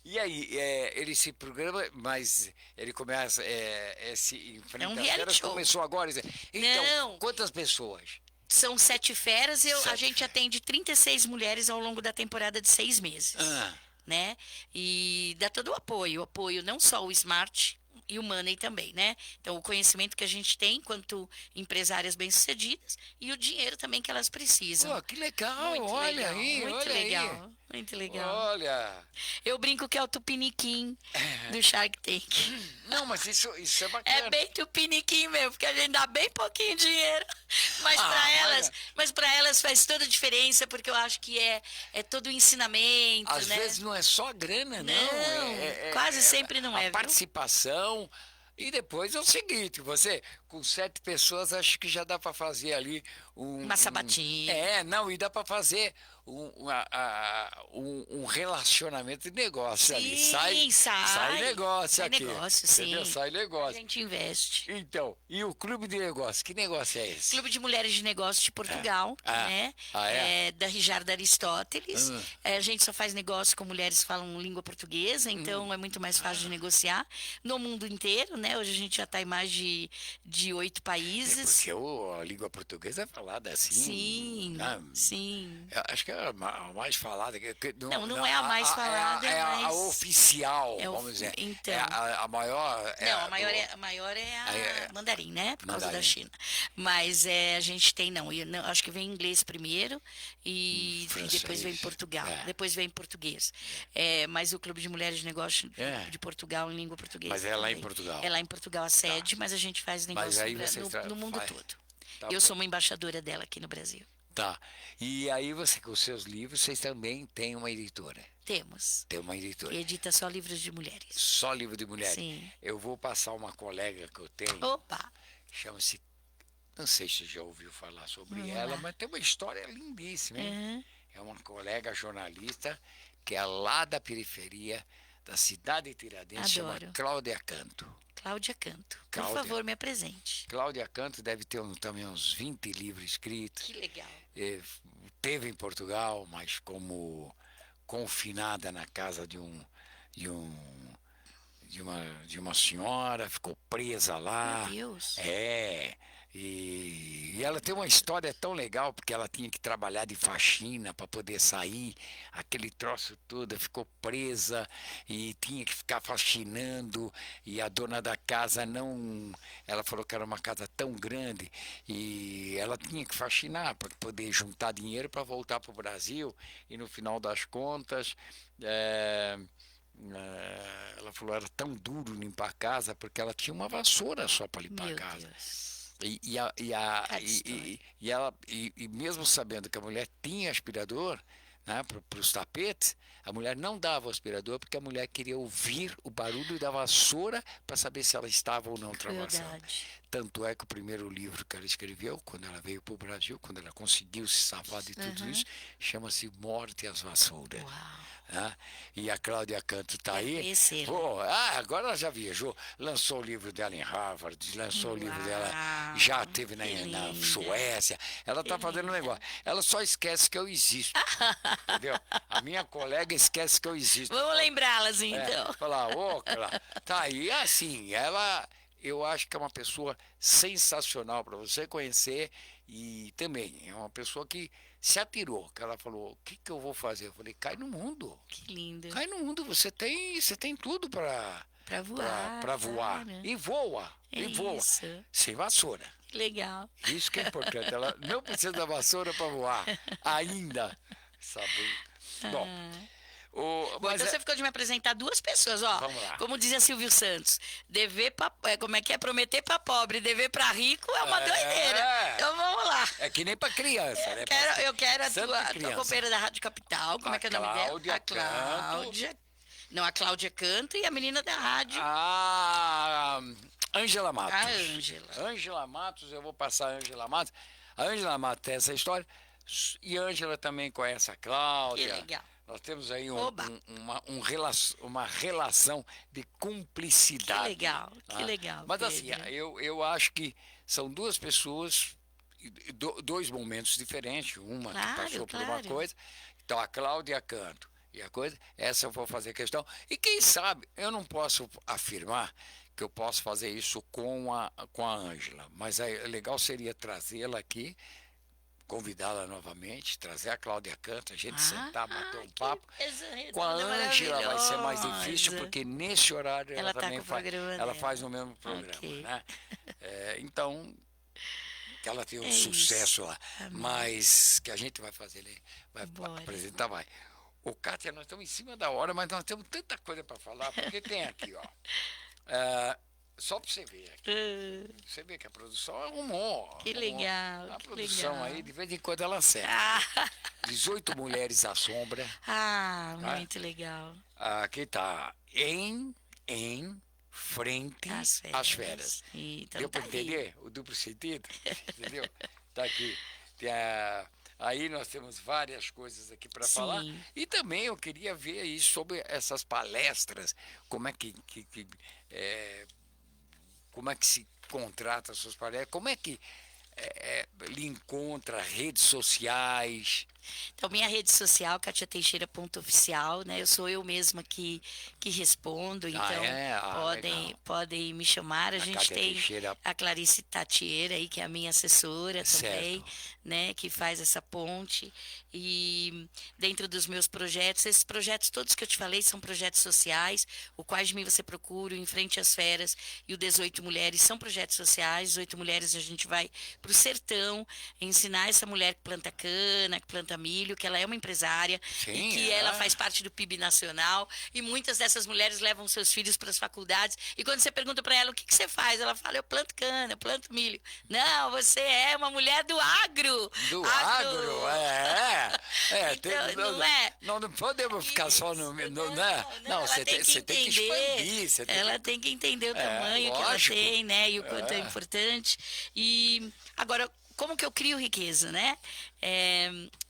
E aí, ele se programa, mas ele começa, esse em frente um às reality feras show. começou agora. Então, Não. quantas pessoas? São 7 feras e a 7 gente atende 36 mulheres ao longo da temporada de 6 meses. Ah. Né? E dá todo o apoio não só o Smart e o Money também, né? Então, o conhecimento que a gente tem enquanto empresárias bem-sucedidas e o dinheiro também que elas precisam. Pô, que legal, Muito olha legal, aí, muito olha legal, aí. muito legal. Olha. Eu brinco que é o tupiniquim do Shark Tank. Não, mas isso é bacana. É bem tupiniquim mesmo, porque a gente dá bem pouquinho dinheiro. Mas olha. para elas faz toda a diferença, porque eu acho que é todo o ensinamento, Às né? vezes não é só grana, não. Não, quase sempre não a é, viu? participação. E depois é o seguinte, você com 7 pessoas, acho que já dá para fazer ali Uma sabatina. Não, e dá para fazer um relacionamento de negócio ali. Sai negócio sai aqui. negócio, Entendeu? sim. Sai A negócio. gente investe. Então, e o clube de negócio? Que negócio é esse? Clube de Mulheres de Negócios de Portugal, né? Da Rijarda Aristóteles. A gente só faz negócio com mulheres que falam língua portuguesa, então é muito mais fácil de negociar. No mundo inteiro, né? Hoje a gente já está em mais de 8 países. Porque a língua portuguesa é falada assim. Sim, né? sim. Eu acho que é a mais falada. Não é a mais falada, é a mas oficial, é o- vamos dizer. então. É a maior. Não, a maior é a mandarim, né? Por causa da Mandarim. China. Mas a gente tem, acho que vem inglês primeiro e Francês. depois vem Portugal. É. Depois vem português. Mas o Clube de Mulheres de Negócio de Portugal em língua portuguesa. Mas é lá em também. Portugal. É lá em Portugal a sede, mas a gente faz negócio aí vocês no mundo faz. todo. Tá Eu bom. sou uma embaixadora dela aqui no Brasil. Tá. E aí você, com os seus livros, vocês também têm uma editora. Temos. Tem uma editora. E edita só livros de mulheres. Só livro de mulheres. Sim. Eu vou passar uma colega que eu tenho, Opa! chama-se. Não sei se você já ouviu falar sobre Vamos ela, lá. mas tem uma história lindíssima, hein? Aham. É uma colega jornalista que é lá da periferia da cidade de Tiradentes, chama Adoro. Cláudia Canto. Cláudia Canto. Por Cláudia. favor, me apresente. Cláudia Canto deve ter também uns 20 livros escritos. Que legal. Teve em Portugal, mas como confinada na casa de uma senhora, ficou presa lá. Meu Deus. E ela tem uma história tão legal, porque ela tinha que trabalhar de faxina para poder sair, aquele troço todo, ficou presa e tinha que ficar faxinando, e a dona da casa não, ela falou que era uma casa tão grande, e ela tinha que faxinar para poder juntar dinheiro para voltar para o Brasil, e no final das contas, ela falou, era tão duro limpar a casa, porque ela tinha uma vassoura só para limpar Meu a casa. Deus. E mesmo sabendo que a mulher tinha aspirador, né, para os tapetes, a mulher não dava o aspirador porque a mulher queria ouvir o barulho da vassoura para saber se ela estava ou não travando. Crueldade. Tanto é que o primeiro livro que ela escreveu, quando ela veio para o Brasil, quando ela conseguiu se safar de tudo isso, chama-se Morte às Vassouras. Uau. Né? E a Cláudia Canto está Quero aí. conhecê-la. Agora ela já viajou, lançou o livro dela em Harvard, lançou o livro dela, já teve na, que na linda. Suécia. Ela está fazendo um negócio. Ela só esquece que eu existo. Entendeu? A minha colega esquece que eu existo. Vamos lembrá-las, então. Falar, tá aí, assim, eu acho que é uma pessoa sensacional para você conhecer e também é uma pessoa que se atirou, que ela falou, o que eu vou fazer? Eu falei, cai no mundo. Que lindo. Cai no mundo, você tem tudo para voar. para voar. Claro. E voa, É e voa. isso. Sem vassoura. Que legal. Isso que é importante. Ela não precisa da vassoura para voar. Ainda. Sabe? Bom. Bom, Mas então você ficou de me apresentar duas pessoas, ó. Vamos lá. Como dizia Silvio Santos, como é que é? Prometer pra pobre, dever pra rico é uma doideira. Então vamos lá. É que nem para criança, né? Eu quero a Santa tua criança. companheira da Rádio Capital. Como é que é o nome dela? Cláudia A Cláudia. Não, a Cláudia Canto e a menina da rádio. A Ângela Matos. A Ângela. Ângela Matos, eu vou passar a Ângela Matos. A Ângela Matos tem essa história. E a Ângela também conhece a Cláudia. Que legal. Nós temos aí uma relação de cumplicidade. Que legal, tá? que legal. Mas assim, Pedro. eu acho que são duas pessoas, dois momentos diferentes. Uma que passou por uma coisa. Então, a Cláudia Canto e a coisa, essa eu vou fazer questão. E quem sabe, eu não posso afirmar que eu posso fazer isso com a Ângela, mas legal seria trazê-la aqui, convidá-la novamente, trazer a Cláudia Canto, a gente sentar, bater um papo. Com a Ângela vai ser mais difícil, porque nesse horário ela também faz o mesmo programa. Okay. Né? Então, que ela tem um isso. sucesso lá, mas que a gente vai fazer, vai Bora. apresentar, vai. Ô, Kátia, nós estamos em cima da hora, mas nós temos tanta coisa para falar, porque tem aqui, ó. Só para você ver aqui. Você vê que a produção arrumou. Que legal. A que produção legal. aí, de vez em quando ela acerta. 18 mulheres à sombra. Muito legal. Aqui tá em frente às feras. Então, deu para tá entender o duplo sentido? Entendeu? Tá aqui. Aí nós temos várias coisas aqui para falar. E também eu queria ver aí sobre essas palestras, como é que se contrata as suas palestras, como é que lhe encontra redes sociais. Então, minha rede social, katiateixeira.oficial, né? Eu sou eu mesma que respondo, então podem me chamar. A gente tem a Clarice Tatieira aí, que é a minha assessora também, né? Que faz essa ponte. E dentro dos meus projetos, esses projetos todos que eu te falei são projetos sociais, o Quais de Mim Você Procura, o Em Frente às Feras e o 18 Mulheres são projetos sociais. 18 Mulheres a gente vai para o sertão ensinar essa mulher que planta cana, que planta milho, que ela é uma empresária. Sim, e que ela faz parte do PIB nacional, e muitas dessas mulheres levam seus filhos para as faculdades, e quando você pergunta para ela o que você faz, ela fala, eu planto cana, eu planto milho. Não, você é uma mulher do agro. Do agro. Então, não podemos ficar só no... Não, você tem que expandir. Ela tem que entender o tamanho que ela tem, né, e o quanto é importante. E agora, como que eu crio riqueza, né?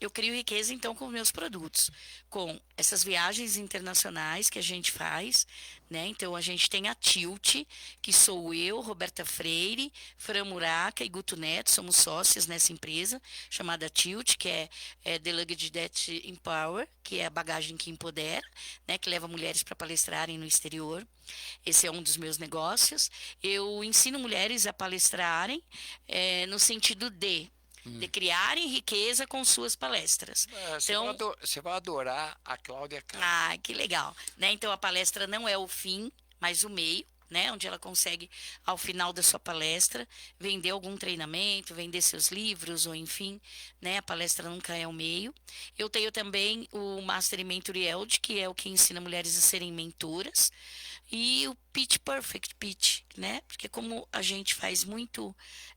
Eu crio riqueza, então, com meus produtos. Com essas viagens internacionais que a gente faz, né? Então, a gente tem a Tilt, que sou eu, Roberta Freire, Fran Muraca e Guto Neto, somos sócias nessa empresa, chamada Tilt, que é The Luggage That Empower, que é a bagagem que empodera, né? Que leva mulheres para palestrarem no exterior. Esse é um dos meus negócios. Eu ensino mulheres a palestrarem no sentido de criarem riqueza com suas palestras. Você vai adorar a Cláudia Canto. Que legal. Né? Então, a palestra não é o fim, mas o meio, né? Onde ela consegue, ao final da sua palestra, vender algum treinamento, vender seus livros, ou enfim, né? A palestra nunca é o meio. Eu tenho também o Master em Mentoria, que é o que ensina mulheres a serem mentoras. E pitch perfect pitch, né? Porque como a gente faz muito,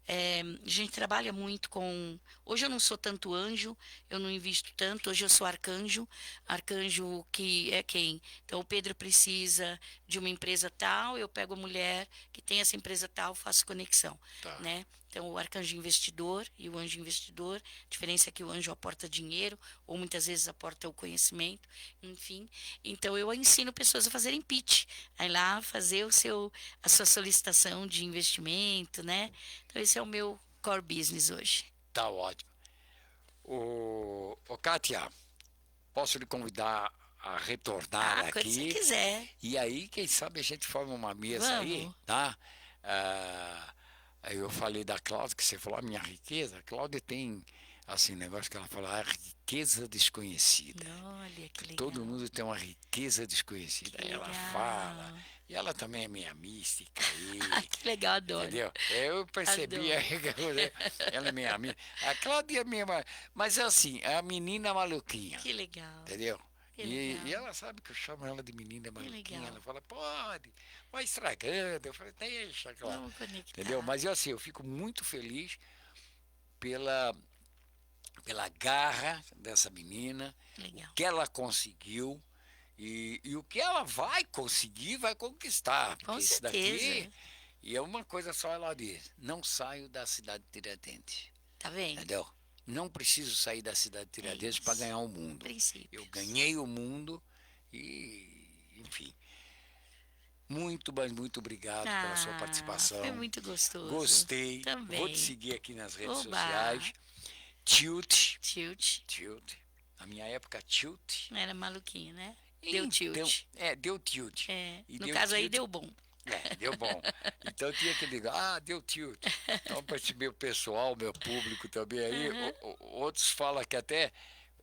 a gente trabalha muito com. Hoje eu não sou tanto anjo, eu não invisto tanto, hoje eu sou arcanjo. Arcanjo que é quem? Então o Pedro precisa de uma empresa tal, eu pego a mulher que tem essa empresa tal, faço conexão, Tá. né? Então, o arcanjo investidor e o anjo investidor, a diferença é que o anjo aporta dinheiro, ou muitas vezes aporta o conhecimento, enfim. Então, eu ensino pessoas a fazerem pitch, aí lá fazer a sua solicitação de investimento, né? Então, esse é o meu core business hoje. Tá ótimo. Kátia, posso lhe convidar a retornar Quando você aqui? quiser. E aí, quem sabe a gente forma uma mesa aí, Vamos. tá? Aí eu falei da Cláudia, que você falou a minha riqueza. A Cláudia tem, assim, negócio que ela fala, a riqueza desconhecida. Olha, que legal. Todo mundo tem uma riqueza desconhecida. Que Ela legal. fala. E ela também é minha mística aí. Que legal, adoro. Entendeu? Eu percebi aí que ela é minha amiga. A Cláudia é minha. Mas é assim, é a menina maluquinha. Que legal. Entendeu? Que E legal. ela sabe que eu chamo ela de menina maluquinha. legal. Ela fala, pode, vai estragando. Eu falei, deixa, Cláudia. Vamos conectar. Entendeu? Mas assim, eu fico muito feliz pela garra dessa menina, Legal. que ela conseguiu. E o que ela vai conseguir, vai conquistar. Com Porque isso certeza. daqui. E é uma coisa só, ela diz: não saio da cidade de Tiradentes. Tá vendo? Entendeu? Não preciso sair da cidade de Tiradentes para ganhar o mundo. Princípios. Eu ganhei o mundo e, enfim. Mas muito obrigado pela sua participação. Foi muito gostoso. Gostei. Também. Vou te seguir aqui nas redes Oba. sociais. Tilt. Tilt. Na minha época, tilt. Era maluquinho, né? Deu Então, tilt. deu tilt. No deu caso aí tilt. deu bom. Deu bom. Então eu tinha que ligar, deu tilt. Então, para esse meu pessoal, meu público também aí, outros falam que até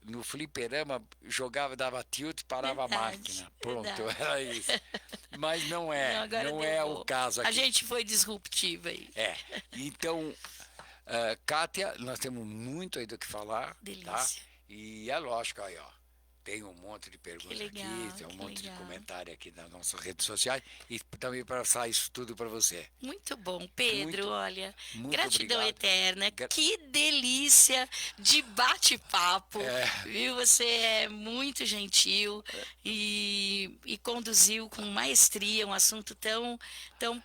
no fliperama jogava, dava tilt e parava Verdade, a máquina. Pronto, verdade. era isso. Mas não é, Agora não deu é bom. o caso aqui. A gente foi disruptiva aí. Então, Kátia, nós temos muito aí do que falar. Delícia. Tá? E é lógico aí, ó. Tem um monte de perguntas legal, aqui, tem um que monte legal. de comentário aqui nas nossas redes sociais e também para passar isso tudo para você. Muito bom, Pedro, Muito- olha, muito gratidão obrigado. eterna, que delícia de bate-papo, viu? Você é muito gentil e conduziu com maestria um assunto tão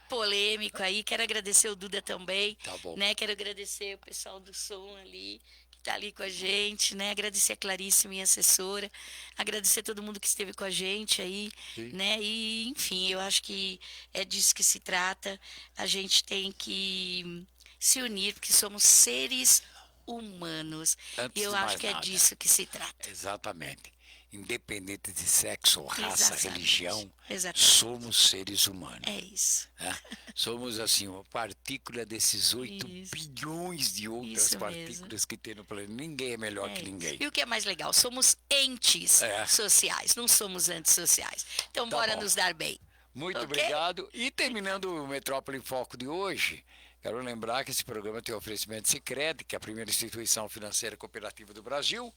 polêmico aí. Quero agradecer o Duda também, Tá bom. né? Quero agradecer o pessoal do som ali, que tá ali com a gente, né? Agradecer a Clarice, minha assessora, agradecer todo mundo que esteve com a gente aí, Sim. né? E, enfim, eu acho que é disso que se trata. A gente tem que se unir, porque somos seres humanos. Antes E eu de acho mais que é nada. disso que se trata. Exatamente. Independente de sexo, raça, Exatamente. religião, Exatamente. somos seres humanos. É isso. Né? Somos assim, uma partícula desses 8 Isso. bilhões de outras Isso partículas que tem no planeta. Ninguém é melhor que isso. ninguém. E o que é mais legal? Somos entes sociais, não somos antissociais. Então, Tá bora bom. nos dar bem. Muito Ok? obrigado. E terminando o Metrópole em Foco de hoje, quero lembrar que esse programa tem oferecimento de Sicredi, que é a primeira instituição financeira cooperativa do Brasil.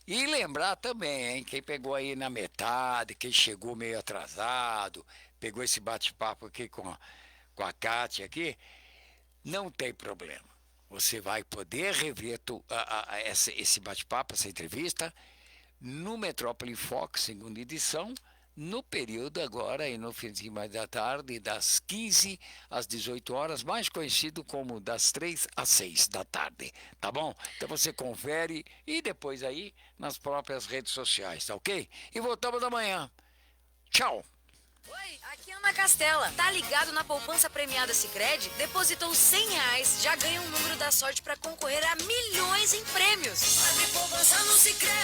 E lembrar também, hein, quem pegou aí na metade, quem chegou meio atrasado, pegou esse bate-papo aqui com a Kátia aqui, não tem problema. Você vai poder rever esse bate-papo, essa entrevista, no Metrópole em Foco, segunda edição, no período agora, aí no finzinho mais da tarde, das 15 às 18 horas, mais conhecido como das 3 às 6 da tarde, tá bom? Então você confere e depois aí nas próprias redes sociais, tá ok? E voltamos amanhã. Tchau! Oi, aqui é Ana Castela. Tá ligado na poupança premiada Sicredi? Depositou R$100, já ganha um número da sorte para concorrer a milhões em prêmios. Abre poupança no Sicredi.